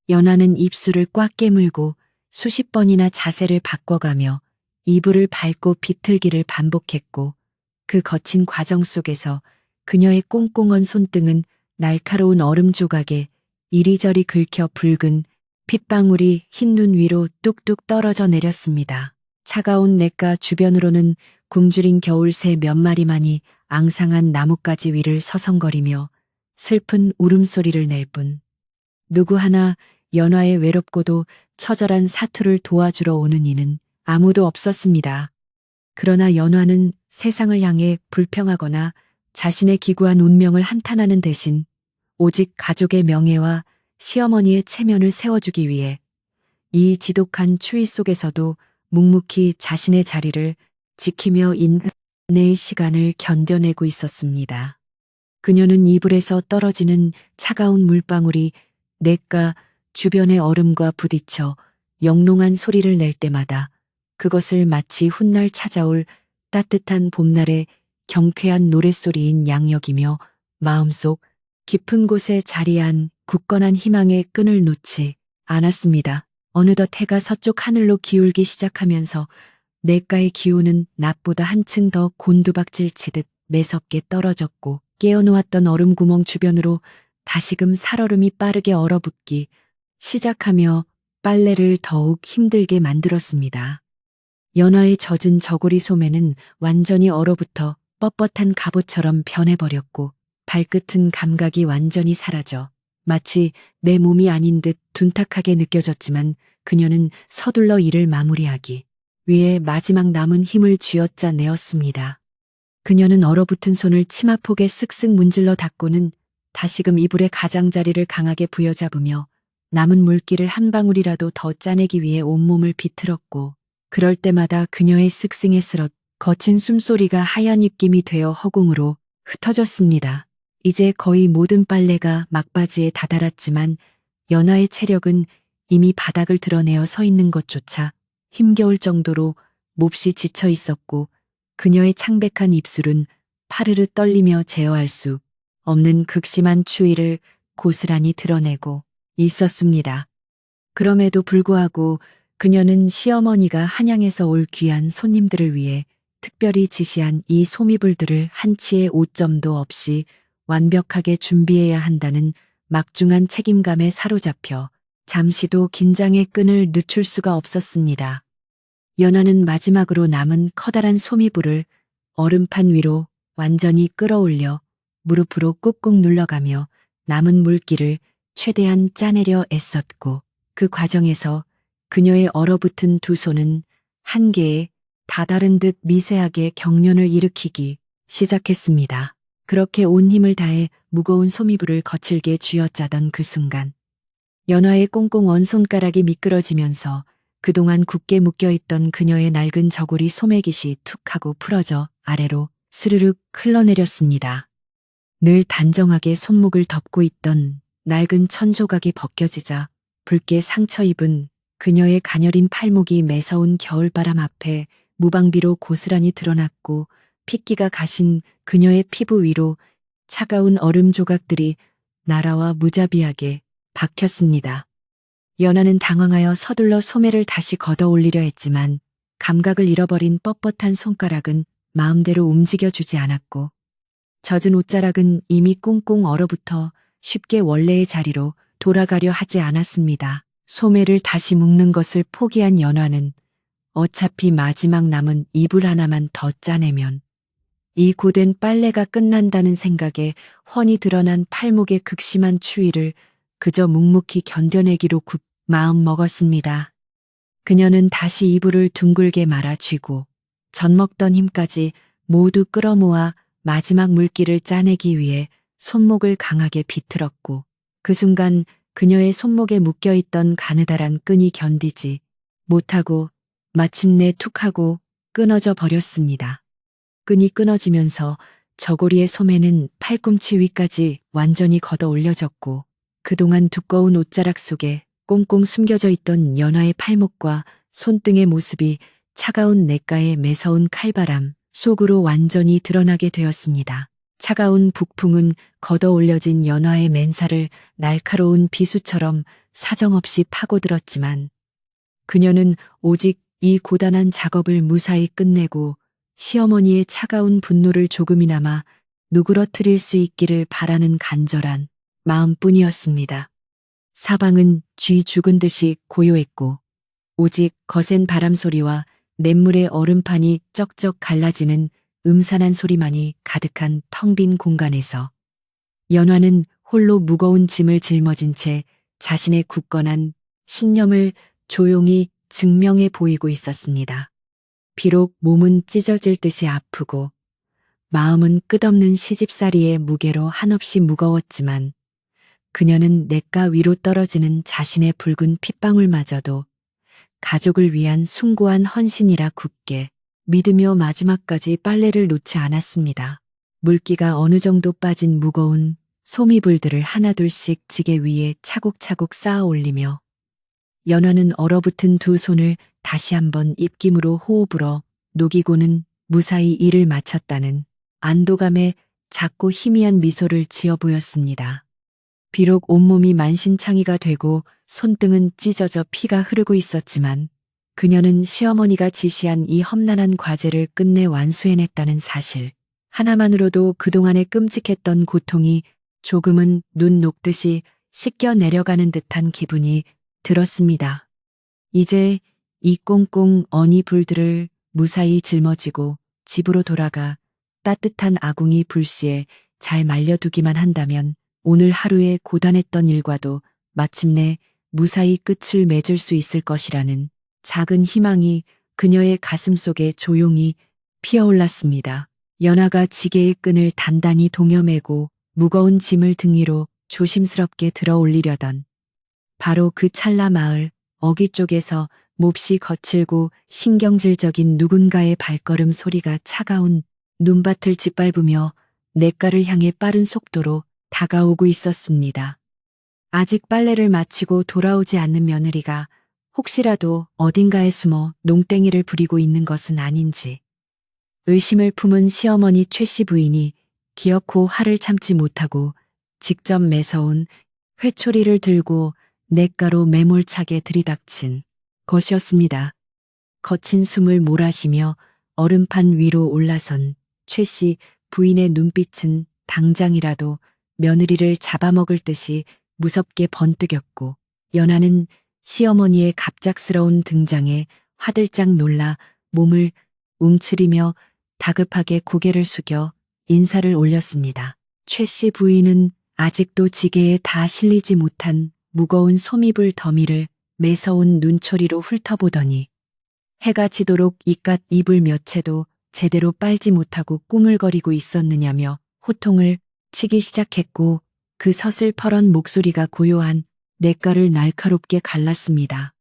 연화는 입술을 꽉 깨물고 수십 번이나 자세를 바꿔가며 이불을 밟고 비틀기를 반복했고 그 거친 과정 속에서 그녀의 꽁꽁언 손등은 날카로운 얼음 조각에 이리저리 긁혀 붉은 핏방울이 흰눈 위로 뚝뚝 떨어져 내렸습니다. 차가운 냇가 주변으로는 굶주린 겨울새 몇 마리만이 앙상한 나뭇가지 위를 서성거리며 슬픈 울음소리를 낼 뿐 누구 하나 연화의 외롭고도 처절한 사투를 도와주러 오는 이는 아무도 없었습니다. 그러나 연화는 세상을 향해 불평하거나 자신의 기구한 운명을 한탄하는 대신 오직 가족의 명예와 시어머니의 체면을 세워주기 위해 이 지독한 추위 속에서도 묵묵히 자신의 자리를 지키며 인내의 시간을 견뎌내고 있었습니다. 그녀는 이불에서 떨어지는 차가운 물방울이 냇가 주변의 얼음과 부딪혀 영롱한 소리를 낼 때마다 그것을 마치 훗날 찾아올 따뜻한 봄날의 경쾌한 노랫소리인 양 여기며 마음속 깊은 곳에 자리한 굳건한 희망의 끈을 놓지 않았습니다. 어느덧 해가 서쪽 하늘로 기울기 시작하면서 냇가의 기온은 낮보다 한층 더 곤두박질 치듯 매섭게 떨어졌고 깨어놓았던 얼음 구멍 주변으로 다시금 살얼음이 빠르게 얼어붙기 시작하며 빨래를 더욱 힘들게 만들었습니다. 연화의 젖은 저고리 소매는 완전히 얼어붙어 뻣뻣한 갑옷처럼 변해버렸고 발끝은 감각이 완전히 사라져 마치 내 몸이 아닌 듯 둔탁하게 느껴졌지만 그녀는 서둘러 일을 마무리하기 위해 마지막 남은 힘을 쥐어짜 내었습니다. 그녀는 얼어붙은 손을 치마폭에 쓱쓱 문질러 닦고는 다시금 이불의 가장자리를 강하게 부여잡으며 남은 물기를 한 방울이라도 더 짜내기 위해 온몸을 비틀었고, 그럴 때마다 그녀의 쓱쓱해스럽 거친 숨소리가 하얀 입김이 되어 허공으로 흩어졌습니다. 이제 거의 모든 빨래가 막바지에 다다랐지만 연화의 체력은 이미 바닥을 드러내어 서 있는 것조차 힘겨울 정도로 몹시 지쳐 있었고, 그녀의 창백한 입술은 파르르 떨리며 제어할 수 없는 극심한 추위를 고스란히 드러내고 있었습니다. 그럼에도 불구하고 그녀는 시어머니가 한양에서 올 귀한 손님들을 위해 특별히 지시한 이 소미불들을 한치의 오점도 없이 완벽하게 준비해야 한다는 막중한 책임감에 사로잡혀 잠시도 긴장의 끈을 늦출 수가 없었습니다. 연화는 마지막으로 남은 커다란 소미불을 얼음판 위로 완전히 끌어올려 무릎으로 꾹꾹 눌러가며 남은 물기를 최대한 짜내려 애썼고, 그 과정에서 그녀의 얼어붙은 두 손은 한계에 다다른 듯 미세하게 경련을 일으키기 시작했습니다. 그렇게 온 힘을 다해 무거운 소미불을 거칠게 쥐어짜던 그 순간, 연화의 꽁꽁 언 손가락이 미끄러지면서 그동안 굳게 묶여있던 그녀의 낡은 저고리 소매깃이 툭 하고 풀어져 아래로 스르륵 흘러내렸습니다. 늘 단정하게 손목을 덮고 있던 낡은 천조각이 벗겨지자 붉게 상처 입은 그녀의 가녀린 팔목이 매서운 겨울바람 앞에 무방비로 고스란히 드러났고, 핏기가 가신 그녀의 피부 위로 차가운 얼음 조각들이 날아와 무자비하게 박혔습니다. 연화는 당황하여 서둘러 소매를 다시 걷어 올리려 했지만 감각을 잃어버린 뻣뻣한 손가락은 마음대로 움직여주지 않았고, 젖은 옷자락은 이미 꽁꽁 얼어붙어 쉽게 원래의 자리로 돌아가려 하지 않았습니다. 소매를 다시 묶는 것을 포기한 연화는 어차피 마지막 남은 이불 하나만 더 짜내면 이 고된 빨래가 끝난다는 생각에 훤히 드러난 팔목의 극심한 추위를 그저 묵묵히 견뎌내기로 마음 먹었습니다. 그녀는 다시 이불을 둥글게 말아 쥐고 젖먹던 힘까지 모두 끌어모아 마지막 물기를 짜내기 위해 손목을 강하게 비틀었고, 그 순간 그녀의 손목에 묶여있던 가느다란 끈이 견디지 못하고 마침내 툭하고 끊어져 버렸습니다. 끈이 끊어지면서 저고리의 소매는 팔꿈치 위까지 완전히 걷어 올려졌고, 그동안 두꺼운 옷자락 속에 꽁꽁 숨겨져 있던 연화의 팔목과 손등의 모습이 차가운 냇가의 매서운 칼바람 속으로 완전히 드러나게 되었습니다. 차가운 북풍은 걷어 올려진 연화의 맨살을 날카로운 비수처럼 사정없이 파고들었지만, 그녀는 오직 이 고단한 작업을 무사히 끝내고 시어머니의 차가운 분노를 조금이나마 누그러뜨릴 수 있기를 바라는 간절한 마음뿐이었습니다. 사방은 쥐 죽은 듯이 고요했고, 오직 거센 바람 소리와 냇물의 얼음판이 쩍쩍 갈라지는 음산한 소리만이 가득한 텅 빈 공간에서 연화는 홀로 무거운 짐을 짊어진 채 자신의 굳건한 신념을 조용히 증명해 보이고 있었습니다. 비록 몸은 찢어질 듯이 아프고 마음은 끝없는 시집살이의 무게로 한없이 무거웠지만, 그녀는 냇가 위로 떨어지는 자신의 붉은 핏방울마저도 가족을 위한 숭고한 헌신이라 굳게 믿으며 마지막까지 빨래를 놓지 않았습니다. 물기가 어느 정도 빠진 무거운 소미불들을 하나둘씩 지게 위에 차곡차곡 쌓아 올리며 연화는 얼어붙은 두 손을 다시 한번 입김으로 호흡으로 녹이고는 무사히 일을 마쳤다는 안도감에 작고 희미한 미소를 지어 보였습니다. 비록 온몸이 만신창이가 되고 손등은 찢어져 피가 흐르고 있었지만, 그녀는 시어머니가 지시한 이 험난한 과제를 끝내 완수해냈다는 사실 하나만으로도 그동안의 끔찍했던 고통이 조금은 눈 녹듯이 씻겨 내려가는 듯한 기분이 들었습니다. 이제 이 꽁꽁 언이 불들을 무사히 짊어지고 집으로 돌아가 따뜻한 아궁이 불씨에 잘 말려두기만 한다면 오늘 하루의 고단했던 일과도 마침내 무사히 끝을 맺을 수 있을 것이라는 작은 희망이 그녀의 가슴 속에 조용히 피어올랐습니다. 연화가 지게의 끈을 단단히 동여매고 무거운 짐을 등 위로 조심스럽게 들어 올리려던 바로 그 찰나 마을 어귀 쪽에서 몹시 거칠고 신경질적인 누군가의 발걸음 소리가 차가운 눈밭을 짓밟으며 냇가를 향해 빠른 속도로 다가오고 있었습니다. 아직 빨래를 마치고 돌아오지 않는 며느리가 혹시라도 어딘가에 숨어 농땡이를 부리고 있는 것은 아닌지 의심을 품은 시어머니 최 씨 부인이 기어코 화를 참지 못하고 직접 매서운 회초리를 들고 냇가로 매몰차게 들이닥친 것이었습니다. 거친 숨을 몰아쉬며 얼음판 위로 올라선 최 씨 부인의 눈빛은 당장이라도 며느리를 잡아먹을 듯이 무섭게 번뜩였고 연하는 시어머니의 갑작스러운 등장에 화들짝 놀라 몸을 움츠리며 다급하게 고개를 숙여 인사를 올렸습니다. 최 씨 부인은 아직도 지게에 다 실리지 못한 무거운 솜이불 더미를 매서운 눈초리로 훑어보더니 해가 지도록 이깟 이불 몇 채도 제대로 빨지 못하고 꾸물거리고 있었느냐며 호통을 치기 시작했고 그 서슬퍼런 목소리가 고요한 냇가를 날카롭게 갈랐습니다.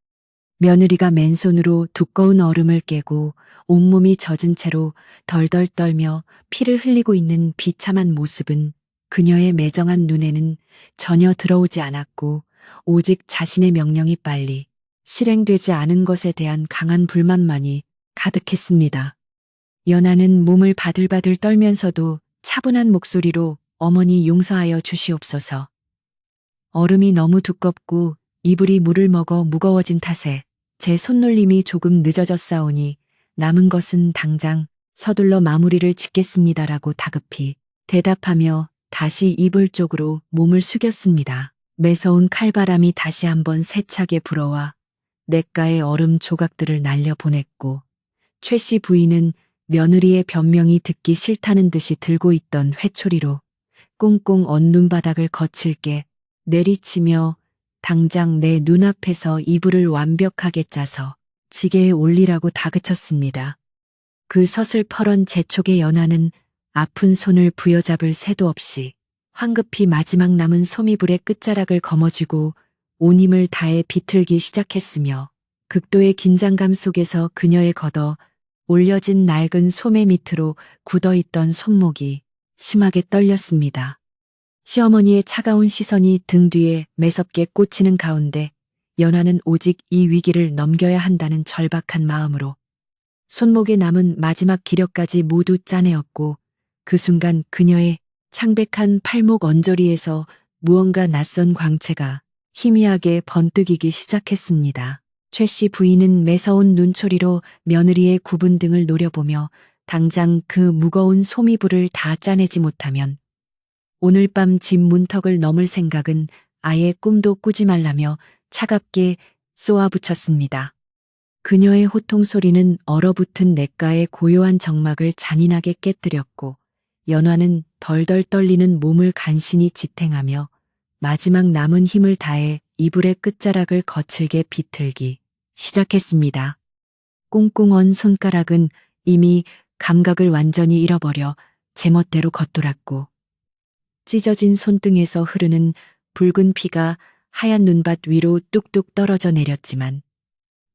며느리가 맨손으로 두꺼운 얼음을 깨고 온몸이 젖은 채로 덜덜 떨며 피를 흘리고 있는 비참한 모습은 그녀의 매정한 눈에는 전혀 들어오지 않았고 오직 자신의 명령이 빨리 실행되지 않은 것에 대한 강한 불만만이 가득했습니다. 연하는 몸을 바들바들 떨면서도 차분한 목소리로 어머니 용서하여 주시옵소서. 얼음이 너무 두껍고 이불이 물을 먹어 무거워진 탓에 제 손놀림이 조금 늦어졌사오니 남은 것은 당장 서둘러 마무리를 짓겠습니다라고 다급히 대답하며 다시 이불 쪽으로 몸을 숙였습니다. 매서운 칼바람이 다시 한번 세차게 불어와 냇가의 얼음 조각들을 날려보냈고 최 씨 부인은 며느리의 변명이 듣기 싫다는 듯이 들고 있던 회초리로 꽁꽁 언눈 바닥을 거칠게 내리치며 당장 내 눈앞에서 이불을 완벽하게 짜서 지게에 올리라고 다그쳤습니다. 그 서슬퍼런 재촉의 연하는 아픈 손을 부여잡을 새도 없이 황급히 마지막 남은 솜이불의 끝자락을 거머쥐고 온 힘을 다해 비틀기 시작했으며 극도의 긴장감 속에서 그녀의 걷어 올려진 낡은 소매 밑으로 굳어있던 손목이 심하게 떨렸습니다. 시어머니의 차가운 시선이 등 뒤에 매섭게 꽂히는 가운데 연하는 오직 이 위기를 넘겨야 한다는 절박한 마음으로 손목에 남은 마지막 기력까지 모두 짜내었고 그 순간 그녀의 창백한 팔목 언저리에서 무언가 낯선 광채가 희미하게 번뜩이기 시작했습니다. 최 씨 부인은 매서운 눈초리로 며느리의 굽은 등을 노려보며 당장 그 무거운 솜이불을 다 짜내지 못하면 오늘 밤 집 문턱을 넘을 생각은 아예 꿈도 꾸지 말라며 차갑게 쏘아붙였습니다. 그녀의 호통 소리는 얼어붙은 냇가의 고요한 정막을 잔인하게 깨뜨렸고 연화는 덜덜 떨리는 몸을 간신히 지탱하며 마지막 남은 힘을 다해 이불의 끝자락을 거칠게 비틀기 시작했습니다. 꽁꽁 언 손가락은 이미 감각을 완전히 잃어버려 제멋대로 겉돌았고 찢어진 손등에서 흐르는 붉은 피가 하얀 눈밭 위로 뚝뚝 떨어져 내렸지만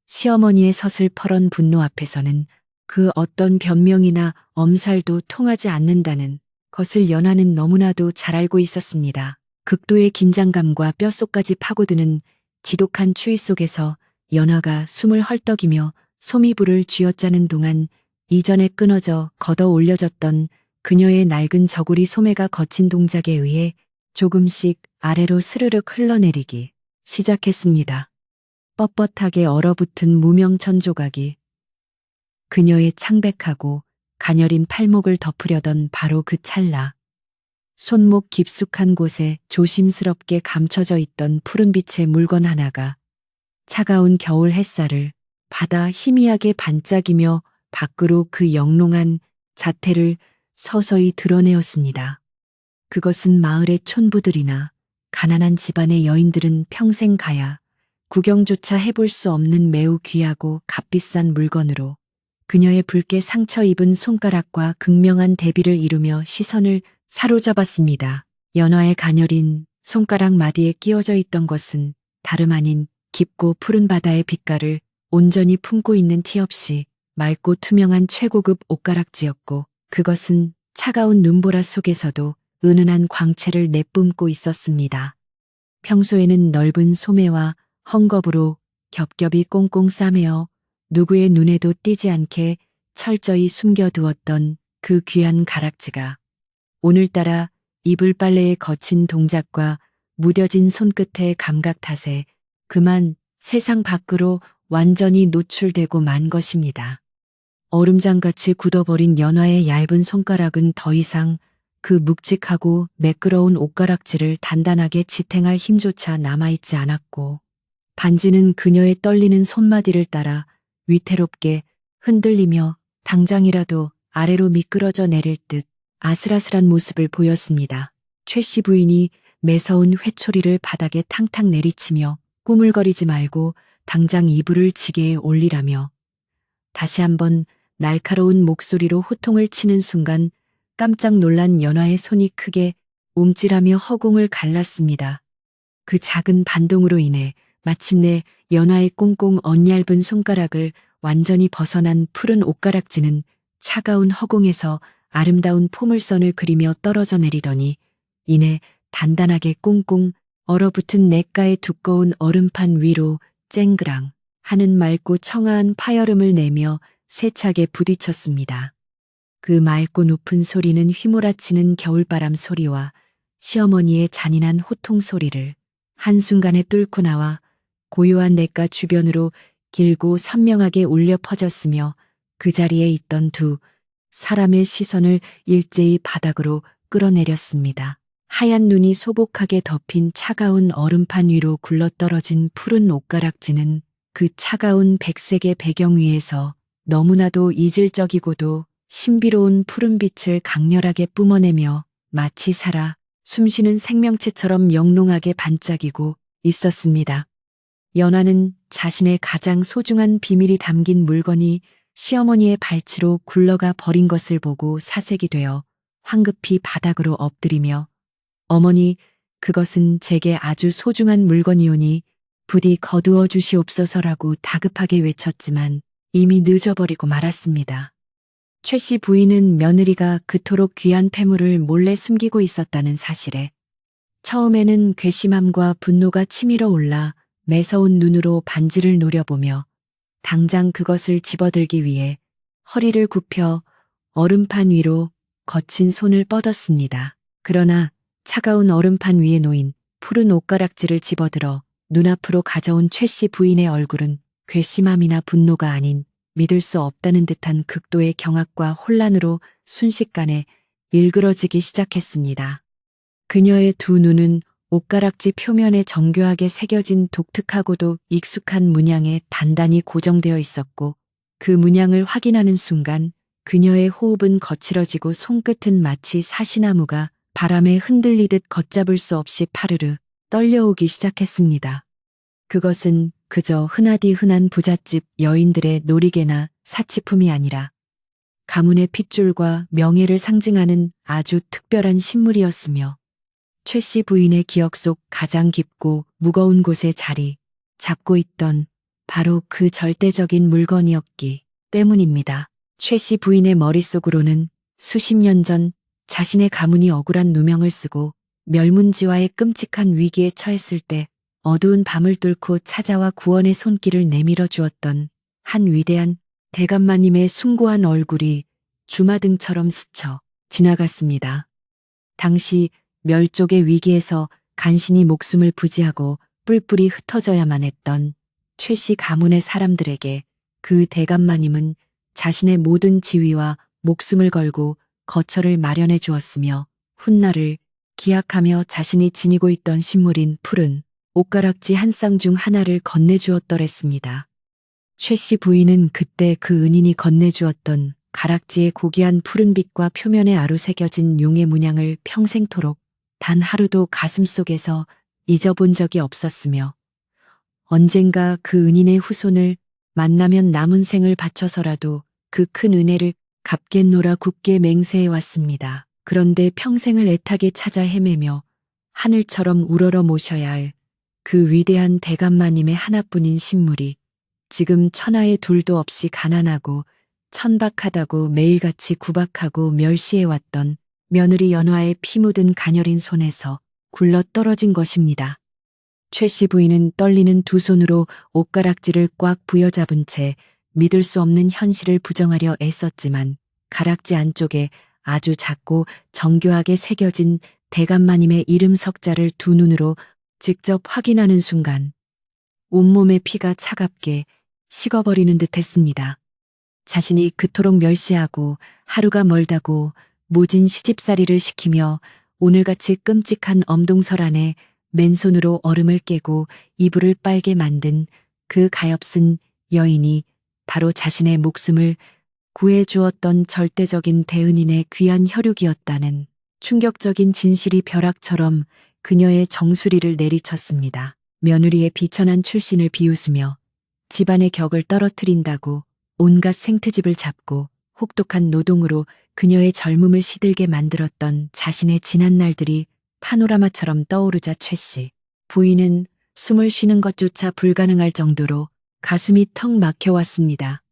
시어머니의 서슬퍼런 분노 앞에서는 그 어떤 변명이나 엄살도 통하지 않는다는 것을 연하는 너무나도 잘 알고 있었습니다. 극도의 긴장감과 뼛속까지 파고드는 지독한 추위 속에서 연하가 숨을 헐떡이며 솜이불을 쥐어짜는 동안 이전에 끊어져 걷어 올려졌던 그녀의 낡은 저고리 소매가 거친 동작에 의해 조금씩 아래로 스르륵 흘러내리기 시작했습니다. 뻣뻣하게 얼어붙은 무명천 조각이 그녀의 창백하고 가녀린 팔목을 덮으려던 바로 그 찰나 손목 깊숙한 곳에 조심스럽게 감춰져 있던 푸른빛의 물건 하나가 차가운 겨울 햇살을 받아 희미하게 반짝이며 밖으로 그 영롱한 자태를 서서히 드러내었습니다. 그것은 마을의 촌부들이나 가난한 집안의 여인들은 평생 가야 구경조차 해볼 수 없는 매우 귀하고 값비싼 물건으로 그녀의 붉게 상처 입은 손가락과 극명한 대비를 이루며 시선을 사로잡았습니다. 연화의 가녀린 손가락 마디에 끼워져 있던 것은 다름 아닌 깊고 푸른 바다의 빛깔을 온전히 품고 있는 티 없이 맑고 투명한 최고급 옷가락지였고, 그것은 차가운 눈보라 속에서도 은은한 광채를 내뿜고 있었습니다. 평소에는 넓은 소매와 헝겊으로 겹겹이 꽁꽁 싸매어 누구의 눈에도 띄지 않게 철저히 숨겨두었던 그 귀한 가락지가 오늘따라 이불 빨래의 거친 동작과 무뎌진 손끝의 감각 탓에 그만 세상 밖으로 완전히 노출되고 만 것입니다. 얼음장같이 굳어버린 연화의 얇은 손가락은 더 이상 그 묵직하고 매끄러운 옷가락지를 단단하게 지탱할 힘조차 남아있지 않았고, 반지는 그녀의 떨리는 손마디를 따라 위태롭게 흔들리며 당장이라도 아래로 미끄러져 내릴 듯 아슬아슬한 모습을 보였습니다. 최 씨 부인이 매서운 회초리를 바닥에 탕탕 내리치며 꾸물거리지 말고 당장 이불을 지게에 올리라며 다시 한번 날카로운 목소리로 호통을 치는 순간 깜짝 놀란 연화의 손이 크게 움찔하며 허공을 갈랐습니다. 그 작은 반동으로 인해 마침내 연화의 꽁꽁 언얇은 손가락을 완전히 벗어난 푸른 옷가락지는 차가운 허공에서 아름다운 포물선을 그리며 떨어져 내리더니 이내 단단하게 꽁꽁 얼어붙은 냇가의 두꺼운 얼음판 위로 쨍그랑 하는 맑고 청아한 파열음을 내며 세차게 부딪혔습니다. 그 맑고 높은 소리는 휘몰아치는 겨울바람 소리와 시어머니의 잔인한 호통 소리를 한순간에 뚫고 나와 고요한 냇가 주변으로 길고 선명하게 울려 퍼졌으며 그 자리에 있던 두 사람의 시선을 일제히 바닥으로 끌어내렸습니다. 하얀 눈이 소복하게 덮인 차가운 얼음판 위로 굴러떨어진 푸른 옷가락지는 그 차가운 백색의 배경 위에서 너무나도 이질적이고도 신비로운 푸른빛을 강렬하게 뿜어내며 마치 살아 숨쉬는 생명체처럼 영롱하게 반짝이고 있었습니다. 연화는 자신의 가장 소중한 비밀이 담긴 물건이 시어머니의 발치로 굴러가 버린 것을 보고 사색이 되어 황급히 바닥으로 엎드리며 어머니, 그것은 제게 아주 소중한 물건이오니 부디 거두어 주시옵소서라고 다급하게 외쳤지만 이미 늦어버리고 말았습니다. 최 씨 부인은 며느리가 그토록 귀한 폐물을 몰래 숨기고 있었다는 사실에 처음에는 괘씸함과 분노가 치밀어 올라 매서운 눈으로 반지를 노려보며 당장 그것을 집어들기 위해 허리를 굽혀 얼음판 위로 거친 손을 뻗었습니다. 그러나 차가운 얼음판 위에 놓인 푸른 옷가락지를 집어들어 눈앞으로 가져온 최 씨 부인의 얼굴은 괘씸함이나 분노가 아닌 믿을 수 없다는 듯한 극도의 경악과 혼란으로 순식간에 일그러지기 시작했습니다. 그녀의 두 눈은 옷가락지 표면에 정교하게 새겨진 독특하고도 익숙한 문양에 단단히 고정되어 있었고, 그 문양을 확인하는 순간 그녀의 호흡은 거칠어지고 손끝은 마치 사시나무가 바람에 흔들리듯 걷잡을 수 없이 파르르 떨려오기 시작했습니다. 그것은 그저 흔하디 흔한 부잣집 여인들의 놀이개나 사치품이 아니라 가문의 핏줄과 명예를 상징하는 아주 특별한 신물이었으며 최 씨 부인의 기억 속 가장 깊고 무거운 곳에 자리 잡고 있던 바로 그 절대적인 물건이었기 때문입니다. 최 씨 부인의 머릿속으로는 수십 년 전 자신의 가문이 억울한 누명을 쓰고 멸문지화의 끔찍한 위기에 처했을 때 어두운 밤을 뚫고 찾아와 구원의 손길을 내밀어 주었던 한 위대한 대감마님의 숭고한 얼굴이 주마등처럼 스쳐 지나갔습니다. 당시 멸족의 위기에서 간신히 목숨을 부지하고 뿔뿔이 흩어져야만 했던 최 씨 가문의 사람들에게 그 대감마님은 자신의 모든 지위와 목숨을 걸고 거처를 마련해 주었으며 훗날을 기약하며 자신이 지니고 있던 신물인 푸른 옷가락지 한 쌍 중 하나를 건네주었더랬습니다. 최 씨 부인은 그때 그 은인이 건네주었던 가락지의 고귀한 푸른빛과 표면에 아루새겨진 용의 문양을 평생토록 단 하루도 가슴속에서 잊어본 적이 없었으며 언젠가 그 은인의 후손을 만나면 남은 생을 바쳐서라도 그 큰 은혜를 갚겠노라 굳게 맹세해 왔습니다. 그런데 평생을 애타게 찾아 헤매며 하늘처럼 우러러 모셔야 할 그 위대한 대감마님의 하나뿐인 신물이 지금 천하의 둘도 없이 가난하고 천박하다고 매일같이 구박하고 멸시해왔던 며느리 연화의 피 묻은 가녀린 손에서 굴러 떨어진 것입니다. 최 씨 부인은 떨리는 두 손으로 옷가락지를 꽉 부여잡은 채 믿을 수 없는 현실을 부정하려 애썼지만 가락지 안쪽에 아주 작고 정교하게 새겨진 대감마님의 이름 석자를 두 눈으로 직접 확인하는 순간 온몸의 피가 차갑게 식어버리는 듯 했습니다. 자신이 그토록 멸시하고 하루가 멀다고 모진 시집살이를 시키며 오늘같이 끔찍한 엄동설 안에 맨손으로 얼음을 깨고 이불을 빨게 만든 그 가엾은 여인이 바로 자신의 목숨을 구해주었던 절대적인 대은인의 귀한 혈육이었다는 충격적인 진실이 벼락처럼 그녀의 정수리를 내리쳤습니다. 며느리의 비천한 출신을 비웃으며 집안의 격을 떨어뜨린다고 온갖 생트집을 잡고 혹독한 노동으로 그녀의 젊음을 시들게 만들었던 자신의 지난 날들이 파노라마처럼 떠오르자 최 씨 부인은 숨을 쉬는 것조차 불가능할 정도로 가슴이 턱 막혀왔습니다.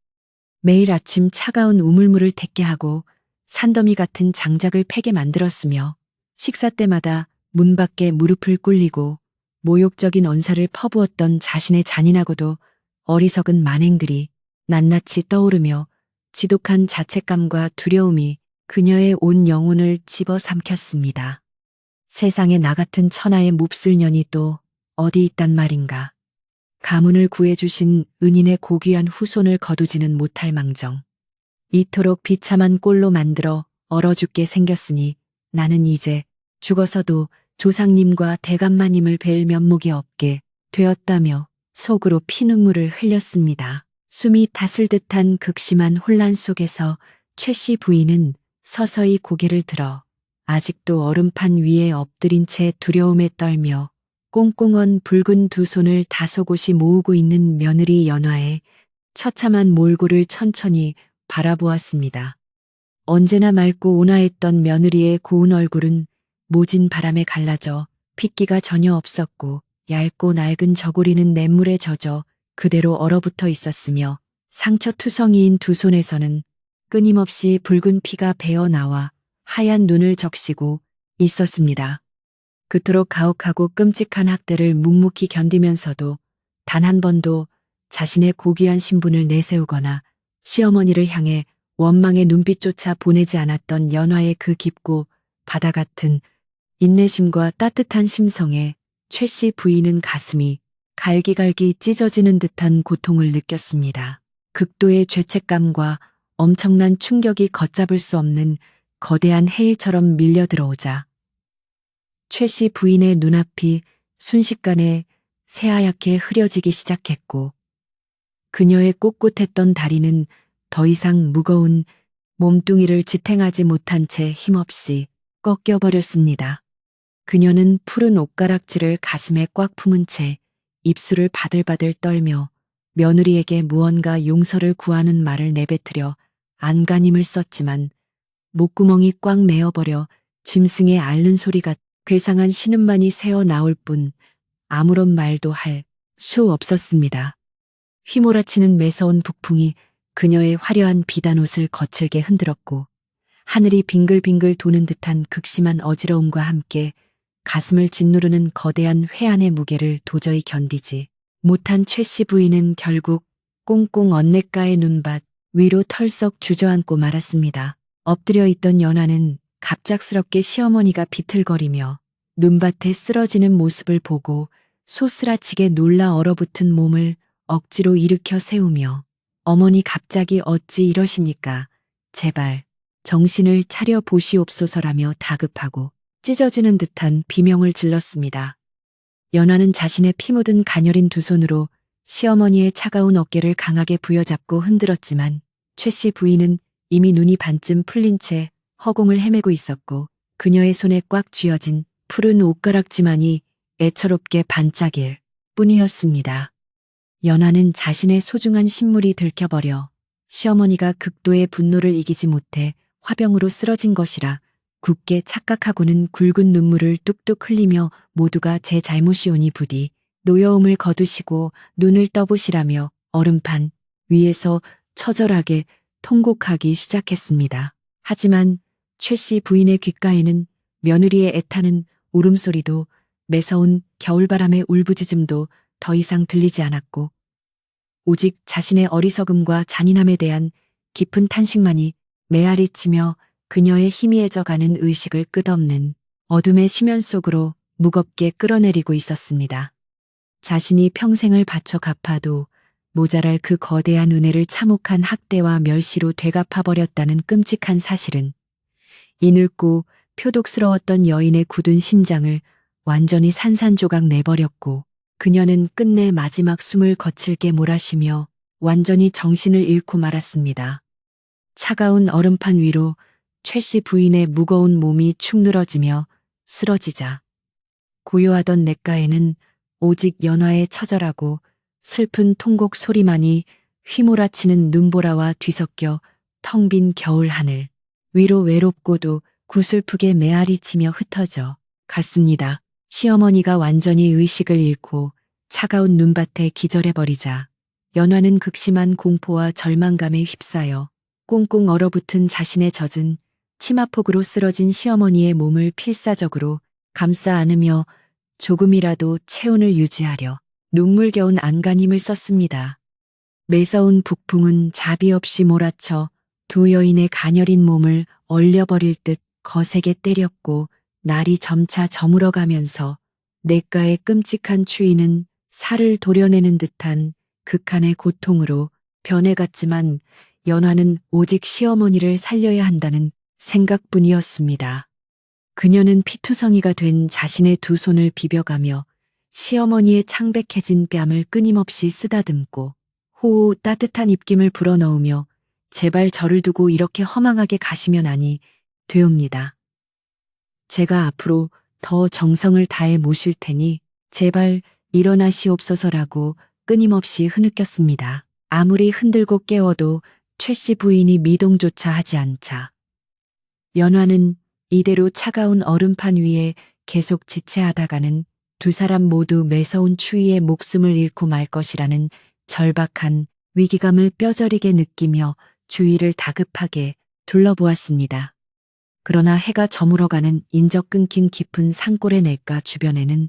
매일 아침 차가운 우물물을 택게 하고 산더미 같은 장작을 패게 만들었으며 식사 때마다 문 밖에 무릎을 꿇리고 모욕적인 언사를 퍼부었던 자신의 잔인하고도 어리석은 만행들이 낱낱이 떠오르며 지독한 자책감과 두려움이 그녀의 온 영혼을 집어삼켰습니다. 세상에 나 같은 천하의 몹쓸 년이 또 어디 있단 말인가. 가문을 구해주신 은인의 고귀한 후손을 거두지는 못할 망정. 이토록 비참한 꼴로 만들어 얼어 죽게 생겼으니 나는 이제 죽어서도 조상님과 대감마님을 뵐 면목이 없게 되었다며 속으로 피눈물을 흘렸습니다. 숨이 닿을 듯한 극심한 혼란 속에서 최 씨 부인은 서서히 고개를 들어 아직도 얼음판 위에 엎드린 채 두려움에 떨며 꽁꽁언 붉은 두 손을 다소곳이 모으고 있는 며느리 연화의 처참한 몰골을 천천히 바라보았습니다. 언제나 맑고 온화했던 며느리의 고운 얼굴은 모진 바람에 갈라져 핏기가 전혀 없었고 얇고 낡은 저고리는 냇물에 젖어 그대로 얼어붙어 있었으며 상처투성이인 두 손에서는 끊임없이 붉은 피가 배어나와 하얀 눈을 적시고 있었습니다. 그토록 가혹하고 끔찍한 학대를 묵묵히 견디면서도 단 한 번도 자신의 고귀한 신분을 내세우거나 시어머니를 향해 원망의 눈빛조차 보내지 않았던 연화의 그 깊고 바다 같은 인내심과 따뜻한 심성에 최 씨 부인은 가슴이 갈기갈기 찢어지는 듯한 고통을 느꼈습니다. 극도의 죄책감과 엄청난 충격이 걷잡을 수 없는 거대한 해일처럼 밀려 들어오자 최 씨 부인의 눈앞이 순식간에 새하얗게 흐려지기 시작했고 그녀의 꼿꼿했던 다리는 더 이상 무거운 몸뚱이를 지탱하지 못한 채 힘없이 꺾여버렸습니다. 그녀는 푸른 옷가락지를 가슴에 꽉 품은 채 입술을 바들바들 떨며 며느리에게 무언가 용서를 구하는 말을 내뱉으려 안간힘을 썼지만 목구멍이 꽉 메어버려 짐승의 앓는 소리가 괴상한 신음만이 새어 나올 뿐 아무런 말도 할 수 없었습니다. 휘몰아치는 매서운 북풍이 그녀의 화려한 비단옷을 거칠게 흔들었고 하늘이 빙글빙글 도는 듯한 극심한 어지러움과 함께 가슴을 짓누르는 거대한 회한의 무게를 도저히 견디지 못한 최 씨 부인은 결국 꽁꽁 언냇가의 눈밭 위로 털썩 주저앉고 말았습니다. 엎드려 있던 연화는 갑작스럽게 시어머니가 비틀거리며 눈밭에 쓰러지는 모습을 보고 소스라치게 놀라 얼어붙은 몸을 억지로 일으켜 세우며 어머니 갑자기 어찌 이러십니까? 제발 정신을 차려 보시옵소서라며 다급하고 찢어지는 듯한 비명을 질렀습니다. 연화는 자신의 피 묻은 가녀린 두 손으로 시어머니의 차가운 어깨를 강하게 부여잡고 흔들었지만 최 씨 부인은 이미 눈이 반쯤 풀린 채 허공을 헤매고 있었고 그녀의 손에 꽉 쥐어진 푸른 옷가락지만이 애처롭게 반짝일 뿐이었습니다. 연화는 자신의 소중한 신물이 들켜버려 시어머니가 극도의 분노를 이기지 못해 화병으로 쓰러진 것이라 굳게 착각하고는 굵은 눈물을 뚝뚝 흘리며 모두가 제 잘못이오니 부디 노여움을 거두시고 눈을 떠보시라며 얼음판 위에서 처절하게 통곡하기 시작했습니다. 하지만 최 씨 부인의 귓가에는 며느리의 애타는 울음소리도 매서운 겨울바람의 울부짖음도 더 이상 들리지 않았고 오직 자신의 어리석음과 잔인함에 대한 깊은 탄식만이 메아리치며 그녀의 희미해져가는 의식을 끝없는 어둠의 심연 속으로 무겁게 끌어내리고 있었습니다. 자신이 평생을 바쳐 갚아도 모자랄 그 거대한 은혜를 참혹한 학대와 멸시로 되갚아버렸다는 끔찍한 사실은 이늙고 표독스러웠던 여인의 굳은 심장을 완전히 산산조각 내버렸고 그녀는 끝내 마지막 숨을 거칠게 몰아쉬며 완전히 정신을 잃고 말았습니다. 차가운 얼음판 위로 최 씨 부인의 무거운 몸이 축 늘어지며 쓰러지자 고요하던 냇가에는 오직 연화의 처절하고 슬픈 통곡 소리만이 휘몰아치는 눈보라와 뒤섞여 텅 빈 겨울 하늘 위로 외롭고도 구슬프게 메아리치며 흩어져 갔습니다. 시어머니가 완전히 의식을 잃고 차가운 눈밭에 기절해버리자 연화는 극심한 공포와 절망감에 휩싸여 꽁꽁 얼어붙은 자신의 젖은 치마폭으로 쓰러진 시어머니의 몸을 필사적으로 감싸 안으며 조금이라도 체온을 유지하려 눈물겨운 안간 힘을 썼습니다. 매서운 북풍은 자비 없이 몰아쳐 두 여인의 가녀린 몸을 얼려버릴 듯 거세게 때렸고 날이 점차 저물어가면서 냇가의 끔찍한 추위는 살을 도려내는 듯한 극한의 고통으로 변해갔지만 연화는 오직 시어머니를 살려야 한다는 생각뿐이었습니다. 그녀는 피투성이가 된 자신의 두 손을 비벼가며 시어머니의 창백해진 뺨을 끊임없이 쓰다듬고 호호 따뜻한 입김을 불어넣으며 제발 저를 두고 이렇게 허망하게 가시면 아니 되옵니다. 제가 앞으로 더 정성을 다해 모실 테니 제발 일어나시옵소서라고 끊임없이 흐느꼈습니다. 아무리 흔들고 깨워도 최 씨 부인이 미동조차 하지 않자 연화는 이대로 차가운 얼음판 위에 계속 지체하다가는 두 사람 모두 매서운 추위에 목숨을 잃고 말 것이라는 절박한 위기감을 뼈저리게 느끼며 주위를 다급하게 둘러보았습니다. 그러나 해가 저물어가는 인적 끊긴 깊은 산골의 냇가 주변에는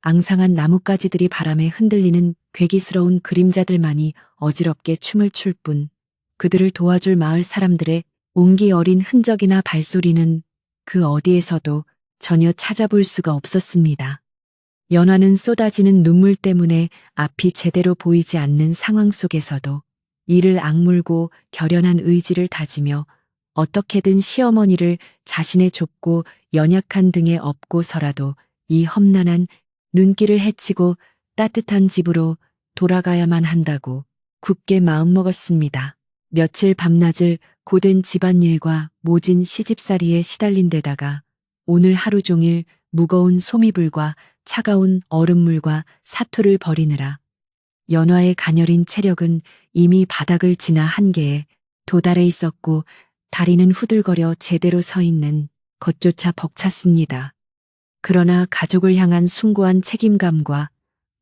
앙상한 나뭇가지들이 바람에 흔들리는 괴기스러운 그림자들만이 어지럽게 춤을 출 뿐 그들을 도와줄 마을 사람들의 온기 어린 흔적이나 발소리는 그 어디에서도 전혀 찾아볼 수가 없었습니다. 연화는 쏟아지는 눈물 때문에 앞이 제대로 보이지 않는 상황 속에서도 이를 악물고 결연한 의지를 다지며 어떻게든 시어머니를 자신의 좁고 연약한 등에 업고서라도 이 험난한 눈길을 헤치고 따뜻한 집으로 돌아가야만 한다고 굳게 마음먹었습니다. 며칠 밤낮을 고된 집안일과 모진 시집살이에 시달린 데다가 오늘 하루 종일 무거운 소미불과 차가운 얼음물과 사투를 벌이느라 연화의 가녀린 체력은 이미 바닥을 지나 한계에 도달해 있었고 다리는 후들거려 제대로 서 있는 것조차 벅찼습니다. 그러나 가족을 향한 숭고한 책임감과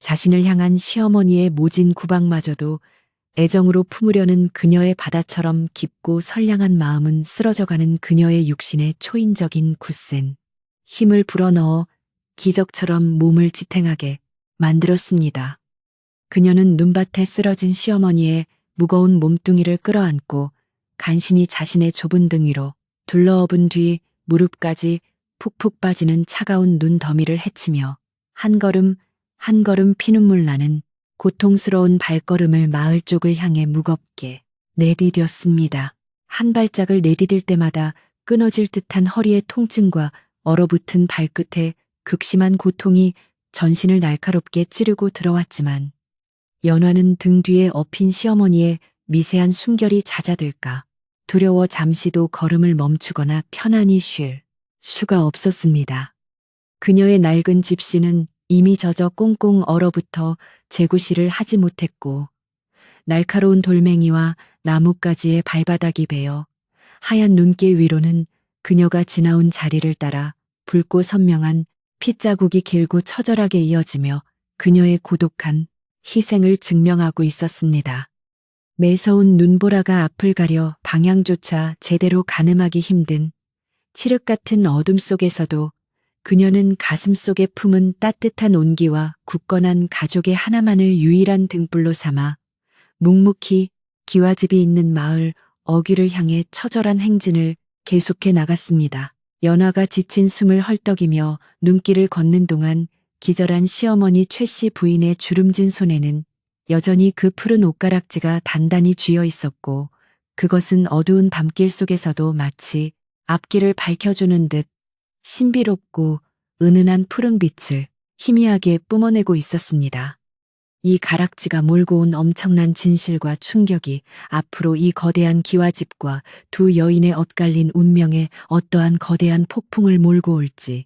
자신을 향한 시어머니의 모진 구박마저도 애정으로 품으려는 그녀의 바다처럼 깊고 선량한 마음은 쓰러져가는 그녀의 육신에 초인적인 굳센 힘을 불어넣어 기적처럼 몸을 지탱하게 만들었습니다. 그녀는 눈밭에 쓰러진 시어머니의 무거운 몸뚱이를 끌어안고 간신히 자신의 좁은 등 위로 둘러엎은 뒤 무릎까지 푹푹 빠지는 차가운 눈 더미를 헤치며 한 걸음 한 걸음 피눈물 나는 고통스러운 발걸음을 마을 쪽을 향해 무겁게 내디뎠습니다. 한 발짝을 내디딜 때마다 끊어질 듯한 허리의 통증과 얼어붙은 발끝에 극심한 고통이 전신을 날카롭게 찌르고 들어왔지만 연화는 등 뒤에 엎인 시어머니의 미세한 숨결이 잦아들까 두려워 잠시도 걸음을 멈추거나 편안히 쉴 수가 없었습니다. 그녀의 낡은 집시는 이미 젖어 꽁꽁 얼어붙어 재구실을 하지 못했고 날카로운 돌멩이와 나뭇가지의 발바닥이 베어 하얀 눈길 위로는 그녀가 지나온 자리를 따라 붉고 선명한 핏자국이 길고 처절하게 이어지며 그녀의 고독한 희생을 증명하고 있었습니다. 매서운 눈보라가 앞을 가려 방향조차 제대로 가늠하기 힘든 칠흑 같은 어둠 속에서도 그녀는 가슴속에 품은 따뜻한 온기와 굳건한 가족의 하나만을 유일한 등불로 삼아 묵묵히 기와집이 있는 마을 어귀를 향해 처절한 행진을 계속해 나갔습니다. 연화가 지친 숨을 헐떡이며 눈길을 걷는 동안 기절한 시어머니 최 씨 부인의 주름진 손에는 여전히 그 푸른 옷가락지가 단단히 쥐어 있었고 그것은 어두운 밤길 속에서도 마치 앞길을 밝혀주는 듯 신비롭고 은은한 푸른빛을 희미하게 뿜어내고 있었습니다. 이 가락지가 몰고 온 엄청난 진실과 충격이 앞으로 이 거대한 기와집과 두 여인의 엇갈린 운명에 어떠한 거대한 폭풍을 몰고 올지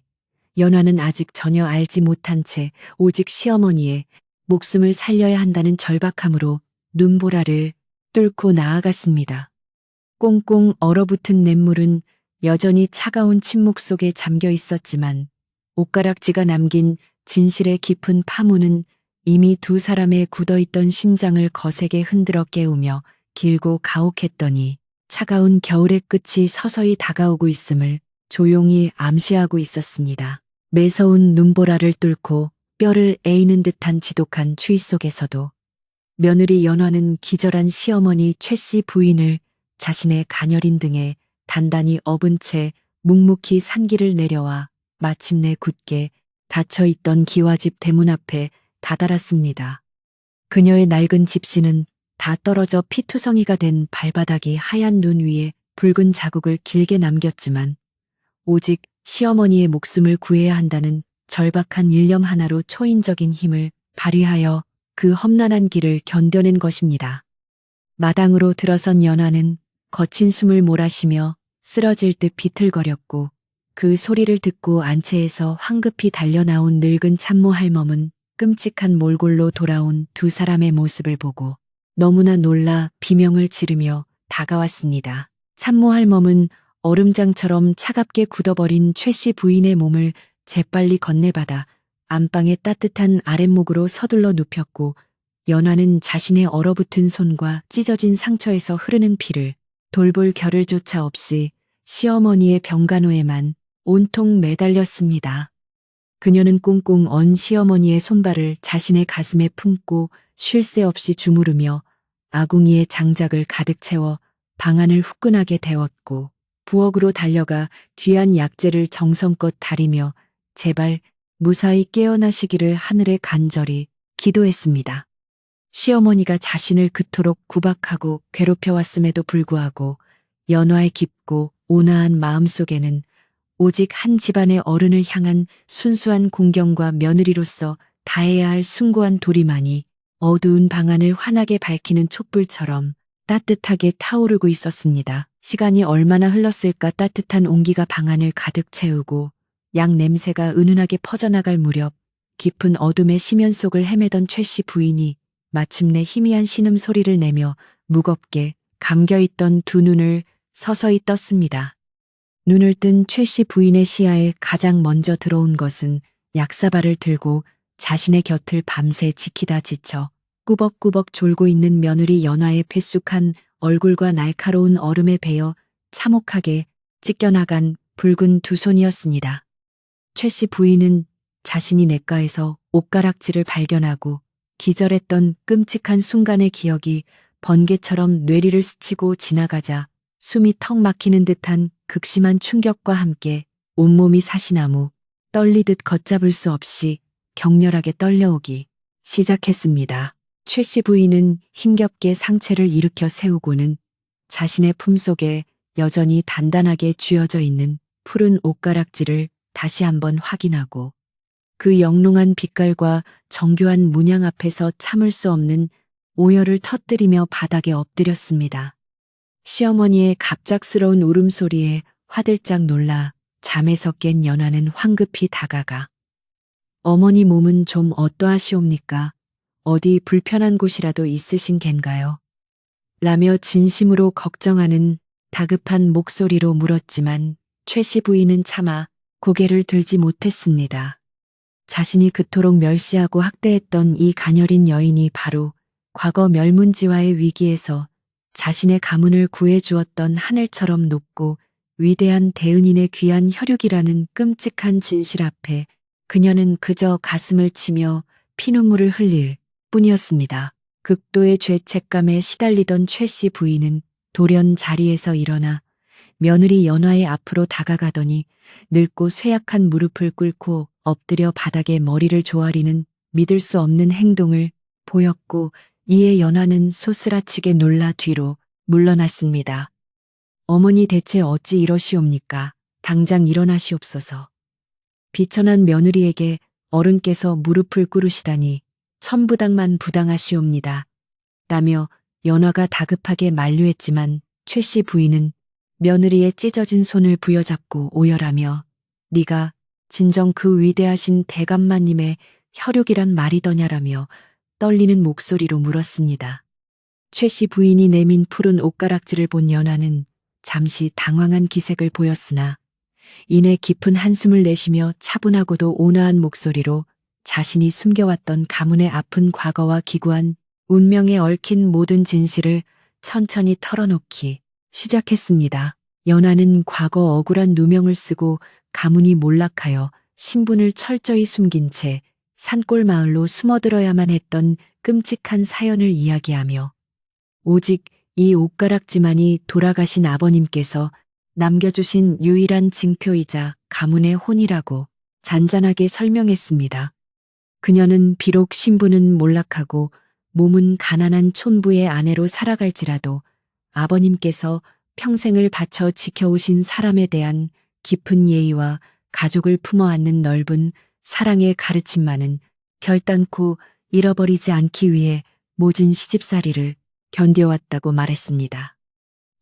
연화는 아직 전혀 알지 못한 채 오직 시어머니의 목숨을 살려야 한다는 절박함으로 눈보라를 뚫고 나아갔습니다. 꽁꽁 얼어붙은 냇물은 여전히 차가운 침묵 속에 잠겨 있었지만 옷가락지가 남긴 진실의 깊은 파문은 이미 두 사람의 굳어있던 심장을 거세게 흔들어 깨우며 길고 가혹했더니 차가운 겨울의 끝이 서서히 다가오고 있음을 조용히 암시하고 있었습니다. 매서운 눈보라를 뚫고 뼈를 에이는 듯한 지독한 추위 속에서도 며느리 연화는 기절한 시어머니 최 씨 부인을 자신의 가녀린 등에 단단히 업은 채 묵묵히 산길을 내려와 마침내 굳게 닫혀있던 기와집 대문 앞에 다다랐습니다. 그녀의 낡은 집시는 다 떨어져 피투성이가 된 발바닥이 하얀 눈 위에 붉은 자국을 길게 남겼지만 오직 시어머니의 목숨을 구해야 한다는 절박한 일념 하나로 초인적인 힘을 발휘하여 그 험난한 길을 견뎌낸 것입니다. 마당으로 들어선 연화는 거친 숨을 몰아쉬며 쓰러질 듯 비틀거렸고 그 소리를 듣고 안채에서 황급히 달려나온 늙은 참모 할멈은 끔찍한 몰골로 돌아온 두 사람의 모습을 보고 너무나 놀라 비명을 지르며 다가왔습니다. 참모 할멈은 얼음장처럼 차갑게 굳어버린 최 씨 부인의 몸을 재빨리 건네받아 안방의 따뜻한 아랫목으로 서둘러 눕혔고 연화는 자신의 얼어붙은 손과 찢어진 상처에서 흐르는 피를 돌볼 겨를조차 없이 시어머니의 병간호에만 온통 매달렸습니다. 그녀는 꽁꽁 언 시어머니의 손발을 자신의 가슴에 품고 쉴 새 없이 주무르며 아궁이의 장작을 가득 채워 방안을 후끈하게 데웠고 부엌으로 달려가 귀한 약재를 정성껏 다리며 제발 무사히 깨어나시기를 하늘에 간절히 기도했습니다. 시어머니가 자신을 그토록 구박하고 괴롭혀왔음에도 불구하고 연화의 깊고 온화한 마음속에는 오직 한 집안의 어른을 향한 순수한 공경과 며느리로서 다해야 할 숭고한 도리만이 어두운 방안을 환하게 밝히는 촛불처럼 따뜻하게 타오르고 있었습니다. 시간이 얼마나 흘렀을까. 따뜻한 온기가 방안을 가득 채우고 약 냄새가 은은하게 퍼져나갈 무렵 깊은 어둠의 심연 속을 헤매던 최 씨 부인이 마침내 희미한 신음소리를 내며 무겁게 감겨있던 두 눈을 서서히 떴습니다. 눈을 뜬 최 씨 부인의 시야에 가장 먼저 들어온 것은 약사발을 들고 자신의 곁을 밤새 지키다 지쳐 꾸벅꾸벅 졸고 있는 며느리 연화의 폐쑥한 얼굴과 날카로운 얼음에 베어 참혹하게 찢겨나간 붉은 두 손이었습니다. 최 씨 부인은 자신이 냇가에서 옷가락지를 발견하고 기절했던 끔찍한 순간의 기억이 번개처럼 뇌리를 스치고 지나가자 숨이 턱 막히는 듯한 극심한 충격과 함께 온몸이 사시나무 떨리듯 걷잡을 수 없이 격렬하게 떨려오기 시작했습니다. 최 씨 부인은 힘겹게 상체를 일으켜 세우고는 자신의 품속에 여전히 단단하게 쥐어져 있는 푸른 옷가락지를 다시 한번 확인하고 그 영롱한 빛깔과 정교한 문양 앞에서 참을 수 없는 오열을 터뜨리며 바닥에 엎드렸습니다. 시어머니의 갑작스러운 울음소리에 화들짝 놀라 잠에서 깬 연화는 황급히 다가가 어머니 몸은 좀 어떠하시옵니까? 어디 불편한 곳이라도 있으신 겐가요? 라며 진심으로 걱정하는 다급한 목소리로 물었지만 최 씨 부인은 차마 고개를 들지 못했습니다. 자신이 그토록 멸시하고 학대했던 이 가녀린 여인이 바로 과거 멸문지화의 위기에서 자신의 가문을 구해주었던 하늘처럼 높고 위대한 대은인의 귀한 혈육이라는 끔찍한 진실 앞에 그녀는 그저 가슴을 치며 피눈물을 흘릴 뿐이었습니다. 극도의 죄책감에 시달리던 최 씨 부인은 돌연 자리에서 일어나 며느리 연화의 앞으로 다가가더니 늙고 쇠약한 무릎을 꿇고 엎드려 바닥에 머리를 조아리는 믿을 수 없는 행동을 보였고 이에 연화는 소스라치게 놀라 뒤로 물러났습니다. 어머니 대체 어찌 이러시옵니까? 당장 일어나시옵소서. 비천한 며느리에게 어른께서 무릎을 꿇으시다니 천부당만 부당하시옵니다. 라며 연화가 다급하게 만류했지만 최 씨 부인은 며느리의 찢어진 손을 부여잡고 오열하며 네가 진정 그 위대하신 대감마님의 혈육이란 말이더냐라며 떨리는 목소리로 물었습니다. 최 씨 부인이 내민 푸른 옷가락지를 본 연화는 잠시 당황한 기색을 보였으나 이내 깊은 한숨을 내쉬며 차분하고도 온화한 목소리로 자신이 숨겨왔던 가문의 아픈 과거와 기구한 운명에 얽힌 모든 진실을 천천히 털어놓기 시작했습니다. 연화는 과거 억울한 누명을 쓰고 가문이 몰락하여 신분을 철저히 숨긴 채 산골 마을로 숨어들어야만 했던 끔찍한 사연을 이야기하며 오직 이 옷가락지만이 돌아가신 아버님께서 남겨주신 유일한 징표이자 가문의 혼이라고 잔잔하게 설명했습니다. 그녀는 비록 신분은 몰락하고 몸은 가난한 촌부의 아내로 살아갈지라도 아버님께서 평생을 바쳐 지켜오신 사람에 대한 깊은 예의와 가족을 품어안는 넓은 사랑의 가르침만은 결단코 잃어버리지 않기 위해 모진 시집살이를 견뎌왔다고 말했습니다.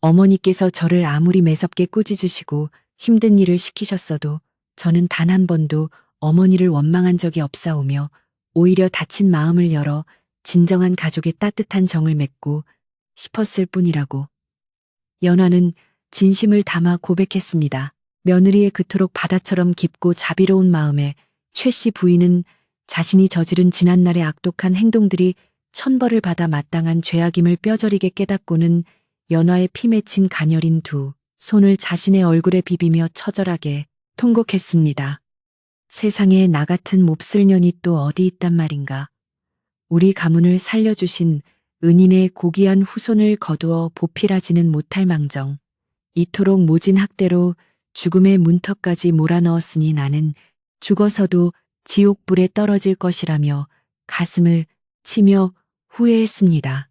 어머니께서 저를 아무리 매섭게 꾸짖으시고 힘든 일을 시키셨어도 저는 단 한 번도 어머니를 원망한 적이 없사오며 오히려 다친 마음을 열어 진정한 가족의 따뜻한 정을 맺고 싶었을 뿐이라고 연화는 진심을 담아 고백했습니다. 며느리의 그토록 바다처럼 깊고 자비로운 마음에 최 씨 부인은 자신이 저지른 지난날의 악독한 행동들이 천벌을 받아 마땅한 죄악임을 뼈저리게 깨닫고는 연화의 피 맺힌 가녀린 두 손을 자신의 얼굴에 비비며 처절하게 통곡했습니다. 세상에 나 같은 몹쓸 년이 또 어디 있단 말인가. 우리 가문을 살려주신 은인의 고귀한 후손을 거두어 보필하지는 못할 망정. 이토록 모진 학대로 죽음의 문턱까지 몰아넣었으니 나는 죽어서도 지옥불에 떨어질 것이라며 가슴을 치며 후회했습니다.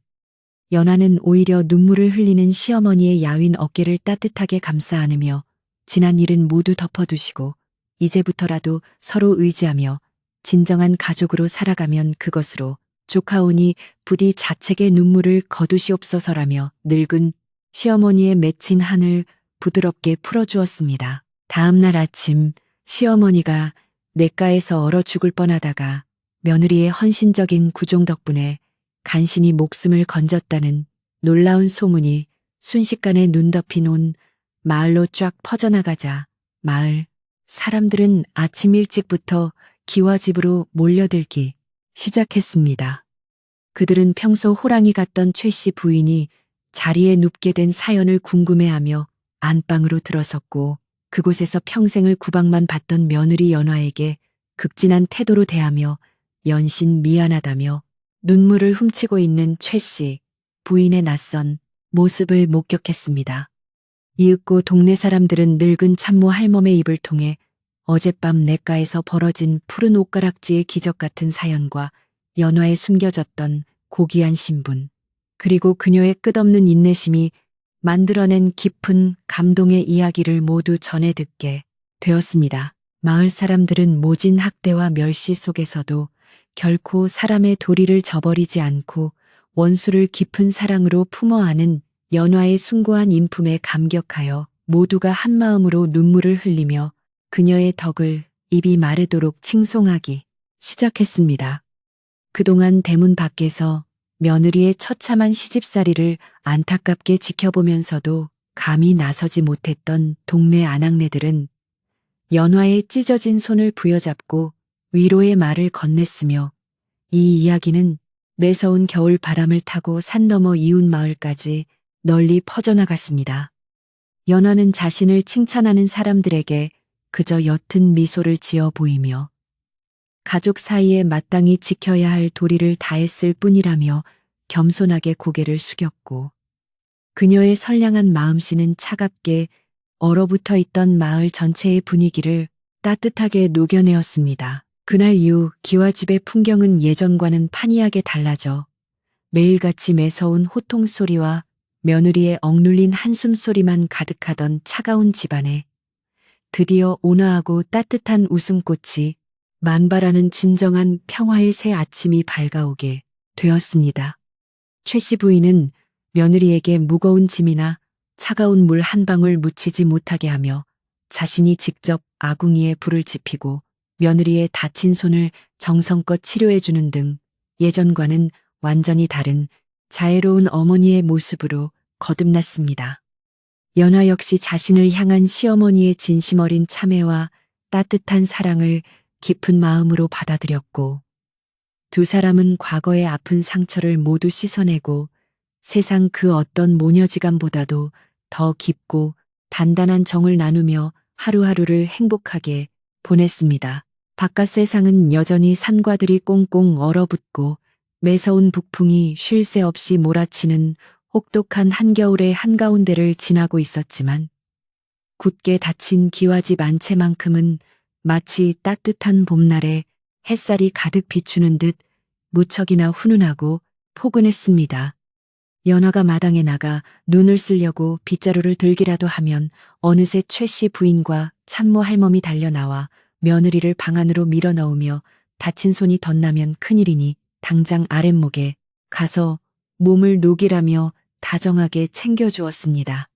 연화는 오히려 눈물을 흘리는 시어머니의 야윈 어깨를 따뜻하게 감싸 안으며 지난 일은 모두 덮어두시고 이제부터라도 서로 의지하며 진정한 가족으로 살아가면 그것으로 좋하오니 부디 자책의 눈물을 거두시옵소서라며 늙은 시어머니의 맺힌 한을 부드럽게 풀어주었습니다. 다음 날 아침 시어머니가 냇가에서 얼어 죽을 뻔하다가 며느리의 헌신적인 구종 덕분에 간신히 목숨을 건졌다는 놀라운 소문이 순식간에 눈 덮인 온 마을로 쫙 퍼져나가자 마을 사람들은 아침 일찍부터 기와집으로 몰려들기 시작했습니다. 그들은 평소 호랑이 같던 최 씨 부인이 자리에 눕게 된 사연을 궁금해하며 안방으로 들어섰고 그곳에서 평생을 구박만 받던 며느리 연화에게 극진한 태도로 대하며 연신 미안하다며 눈물을 훔치고 있는 최 씨 부인의 낯선 모습을 목격했습니다. 이윽고 동네 사람들은 늙은 참모 할멈의 입을 통해 어젯밤 냇가에서 벌어진 푸른 옷가락지의 기적 같은 사연과 연화에 숨겨졌던 고귀한 신분, 그리고 그녀의 끝없는 인내심이 만들어낸 깊은 감동의 이야기를 모두 전해 듣게 되었습니다. 마을 사람들은 모진 학대와 멸시 속에서도 결코 사람의 도리를 저버리지 않고 원수를 깊은 사랑으로 품어 안은 연화의 숭고한 인품에 감격하여 모두가 한마음으로 눈물을 흘리며 그녀의 덕을 입이 마르도록 칭송하기 시작했습니다. 그동안 대문 밖에서 며느리의 처참한 시집살이를 안타깝게 지켜보면서도 감히 나서지 못했던 동네 아낙네들은 연화의 찢어진 손을 부여잡고 위로의 말을 건넸으며 이 이야기는 매서운 겨울 바람을 타고 산 너머 이웃 마을까지 널리 퍼져나갔습니다. 연화는 자신을 칭찬하는 사람들에게 그저 옅은 미소를 지어 보이며 가족 사이에 마땅히 지켜야 할 도리를 다했을 뿐이라며 겸손하게 고개를 숙였고 그녀의 선량한 마음씨는 차갑게 얼어붙어 있던 마을 전체의 분위기를 따뜻하게 녹여내었습니다. 그날 이후 기와집의 풍경은 예전과는 판이하게 달라져 매일같이 매서운 호통 소리와 며느리의 억눌린 한숨소리만 가득하던 차가운 집안에 드디어 온화하고 따뜻한 웃음꽃이 만발하는 진정한 평화의 새 아침이 밝아오게 되었습니다. 최 씨 부인은 며느리에게 무거운 짐이나 차가운 물 한 방울 묻히지 못하게 하며 자신이 직접 아궁이에 불을 지피고 며느리의 다친 손을 정성껏 치료해주는 등 예전과는 완전히 다른 자애로운 어머니의 모습으로 거듭났습니다. 연화 역시 자신을 향한 시어머니의 진심 어린 참회와 따뜻한 사랑을 깊은 마음으로 받아들였고 두 사람은 과거의 아픈 상처를 모두 씻어내고 세상 그 어떤 모녀지간보다도 더 깊고 단단한 정을 나누며 하루하루를 행복하게 보냈습니다. 바깥 세상은 여전히 산과들이 꽁꽁 얼어붙고 매서운 북풍이 쉴 새 없이 몰아치는 혹독한 한겨울의 한가운데를 지나고 있었지만 굳게 닫힌 기와집 안채만큼은 마치 따뜻한 봄날에 햇살이 가득 비추는 듯 무척이나 훈훈하고 포근했습니다. 연화가 마당에 나가 눈을 쓰려고 빗자루를 들기라도 하면 어느새 최 씨 부인과 참모 할멈이 달려나와 며느리를 방 안으로 밀어넣으며 다친 손이 덧나면 큰일이니 당장 아랫목에 가서 몸을 녹이라며 다정하게 챙겨주었습니다.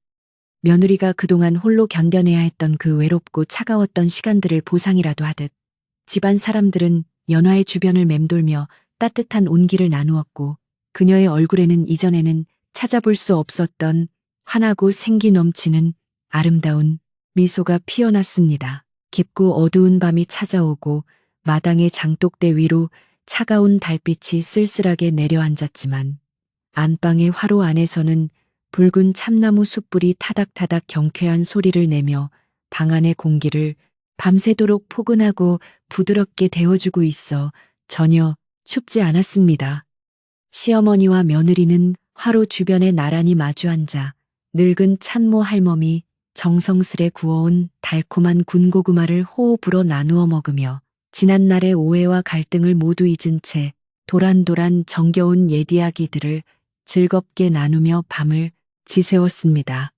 며느리가 그동안 홀로 견뎌내야 했던 그 외롭고 차가웠던 시간들을 보상이라도 하듯 집안 사람들은 연화의 주변을 맴돌며 따뜻한 온기를 나누었고 그녀의 얼굴에는 이전에는 찾아볼 수 없었던 환하고 생기 넘치는 아름다운 미소가 피어났습니다. 깊고 어두운 밤이 찾아오고 마당의 장독대 위로 차가운 달빛이 쓸쓸하게 내려앉았지만 안방의 화로 안에서는 붉은 참나무 숯불이 타닥타닥 경쾌한 소리를 내며 방 안의 공기를 밤새도록 포근하고 부드럽게 데워주고 있어 전혀 춥지 않았습니다. 시어머니와 며느리는 화로 주변에 나란히 마주 앉아 늙은 찬모 할멈이 정성스레 구워온 달콤한 군고구마를 호호 불어 나누어 먹으며 지난날의 오해와 갈등을 모두 잊은 채 도란도란 정겨운 옛 이야기들을 즐겁게 나누며 밤을 지새웠습니다.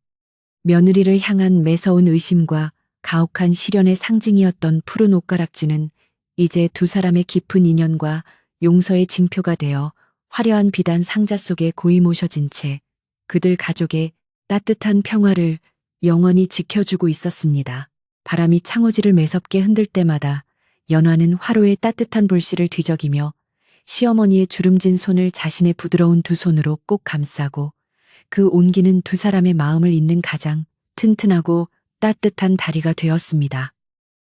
며느리를 향한 매서운 의심과 가혹한 시련의 상징이었던 푸른 옷가락지는 이제 두 사람의 깊은 인연과 용서의 징표가 되어 화려한 비단 상자 속에 고이 모셔진 채 그들 가족의 따뜻한 평화를 영원히 지켜주고 있었습니다. 바람이 창호지를 매섭게 흔들 때마다 연화는 화로의 따뜻한 불씨를 뒤적이며 시어머니의 주름진 손을 자신의 부드러운 두 손으로 꼭 감싸고 그 온기는 두 사람의 마음을 잇는 가장 튼튼하고 따뜻한 다리가 되었습니다.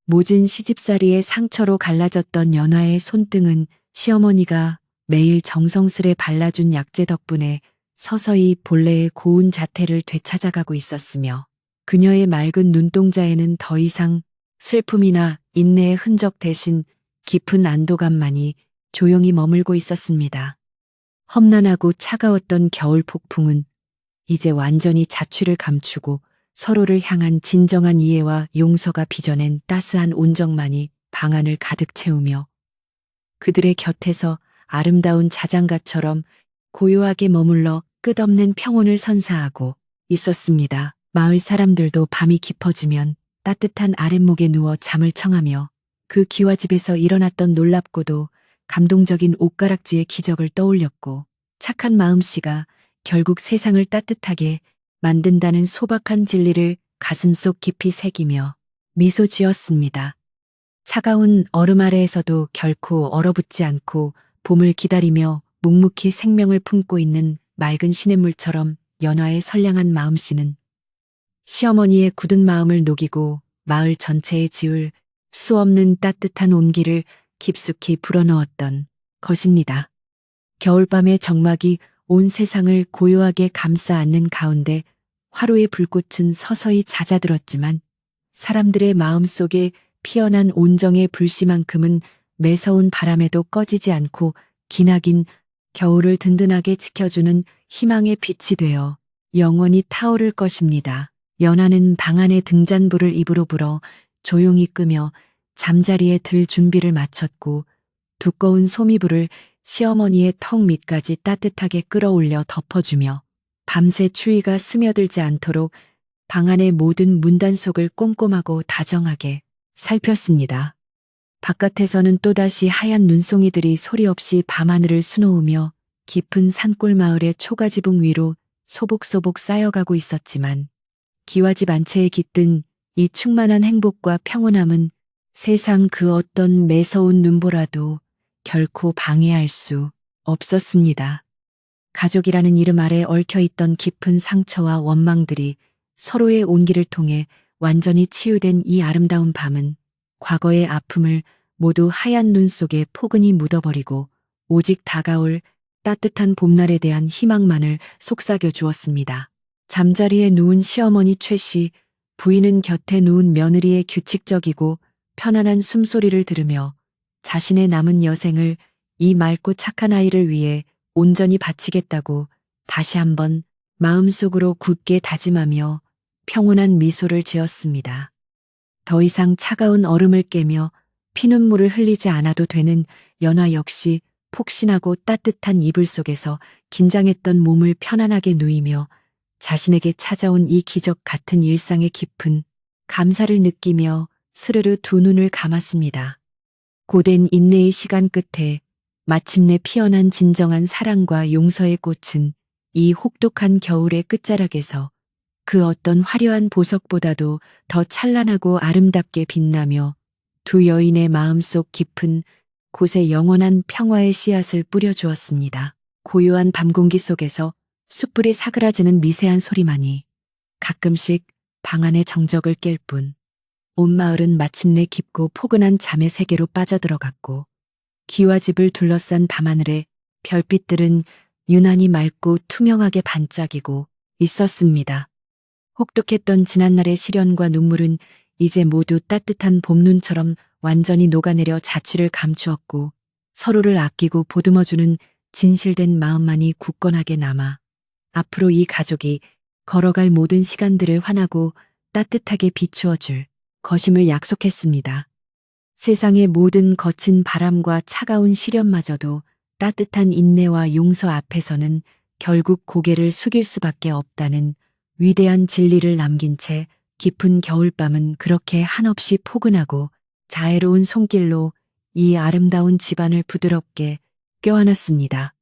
모진 시집살이의 상처로 갈라졌던 연화의 손등은 시어머니가 매일 정성스레 발라준 약재 덕분에 서서히 본래의 고운 자태를 되찾아가고 있었으며 그녀의 맑은 눈동자에는 더 이상 슬픔이나 인내의 흔적 대신 깊은 안도감만이 조용히 머물고 있었습니다. 험난하고 차가웠던 겨울 폭풍은 이제 완전히 자취를 감추고 서로를 향한 진정한 이해와 용서가 빚어낸 따스한 온정만이 방 안을 가득 채우며 그들의 곁에서 아름다운 자장가처럼 고요하게 머물러 끝없는 평온을 선사하고 있었습니다. 마을 사람들도 밤이 깊어지면 따뜻한 아랫목에 누워 잠을 청하며 그 기와집에서 일어났던 놀랍고도 감동적인 옷가락지의 기적을 떠올렸고 착한 마음씨가 결국 세상을 따뜻하게 만든다는 소박한 진리를 가슴속 깊이 새기며 미소 지었습니다. 차가운 얼음 아래에서도 결코 얼어붙지 않고 봄을 기다리며 묵묵히 생명을 품고 있는 맑은 시냇물처럼 연화의 선량한 마음씨는 시어머니의 굳은 마음을 녹이고 마을 전체에 지울 수 없는 따뜻한 온기를 깊숙이 불어넣었던 것입니다. 겨울밤의 적막이 온 세상을 고요하게 감싸 안는 가운데 화로의 불꽃은 서서히 잦아들었지만 사람들의 마음속에 피어난 온정의 불씨만큼은 매서운 바람에도 꺼지지 않고 기나긴 겨울을 든든하게 지켜주는 희망의 빛이 되어 영원히 타오를 것입니다. 연하는 방 안에 등잔불을 입으로 불어 조용히 끄며 잠자리에 들 준비를 마쳤고 두꺼운 소미불을 시어머니의 턱 밑까지 따뜻하게 끌어올려 덮어주며 밤새 추위가 스며들지 않도록 방 안의 모든 문단속을 꼼꼼하고 다정하게 살폈습니다. 바깥에서는 또다시 하얀 눈송이들이 소리 없이 밤하늘을 수놓으며 깊은 산골 마을의 초가지붕 위로 소복소복 쌓여가고 있었지만 기와집 안채에 깃든 이 충만한 행복과 평온함은 세상 그 어떤 매서운 눈보라도 결코 방해할 수 없었습니다. 가족이라는 이름 아래 얽혀있던 깊은 상처와 원망들이 서로의 온기를 통해 완전히 치유된 이 아름다운 밤은 과거의 아픔을 모두 하얀 눈 속에 포근히 묻어버리고 오직 다가올 따뜻한 봄날에 대한 희망만을 속삭여 주었습니다. 잠자리에 누운 시어머니 최 씨, 부인은 곁에 누운 며느리의 규칙적이고 편안한 숨소리를 들으며 자신의 남은 여생을 이 맑고 착한 아이를 위해 온전히 바치겠다고 다시 한번 마음속으로 굳게 다짐하며 평온한 미소를 지었습니다. 더 이상 차가운 얼음을 깨며 피눈물을 흘리지 않아도 되는 연화 역시 폭신하고 따뜻한 이불 속에서 긴장했던 몸을 편안하게 누이며 자신에게 찾아온 이 기적 같은 일상의 깊은 감사를 느끼며 스르르 두 눈을 감았습니다. 고된 인내의 시간 끝에 마침내 피어난 진정한 사랑과 용서의 꽃은 이 혹독한 겨울의 끝자락에서 그 어떤 화려한 보석보다도 더 찬란하고 아름답게 빛나며 두 여인의 마음속 깊은 곳에 영원한 평화의 씨앗을 뿌려주었습니다. 고요한 밤 공기 속에서 숯불이 사그라지는 미세한 소리만이 가끔씩 방 안의 정적을 깰 뿐 온 마을은 마침내 깊고 포근한 잠의 세계로 빠져들어갔고 기와집을 둘러싼 밤하늘에 별빛들은 유난히 맑고 투명하게 반짝이고 있었습니다. 혹독했던 지난날의 시련과 눈물은 이제 모두 따뜻한 봄눈처럼 완전히 녹아내려 자취를 감추었고 서로를 아끼고 보듬어주는 진실된 마음만이 굳건하게 남아 앞으로 이 가족이 걸어갈 모든 시간들을 환하고 따뜻하게 비추어줄 것임을 약속했습니다. 세상의 모든 거친 바람과 차가운 시련마저도 따뜻한 인내와 용서 앞에서는 결국 고개를 숙일 수밖에 없다는 위대한 진리를 남긴 채 깊은 겨울밤은 그렇게 한없이 포근하고 자애로운 손길로 이 아름다운 집안을 부드럽게 껴안았습니다.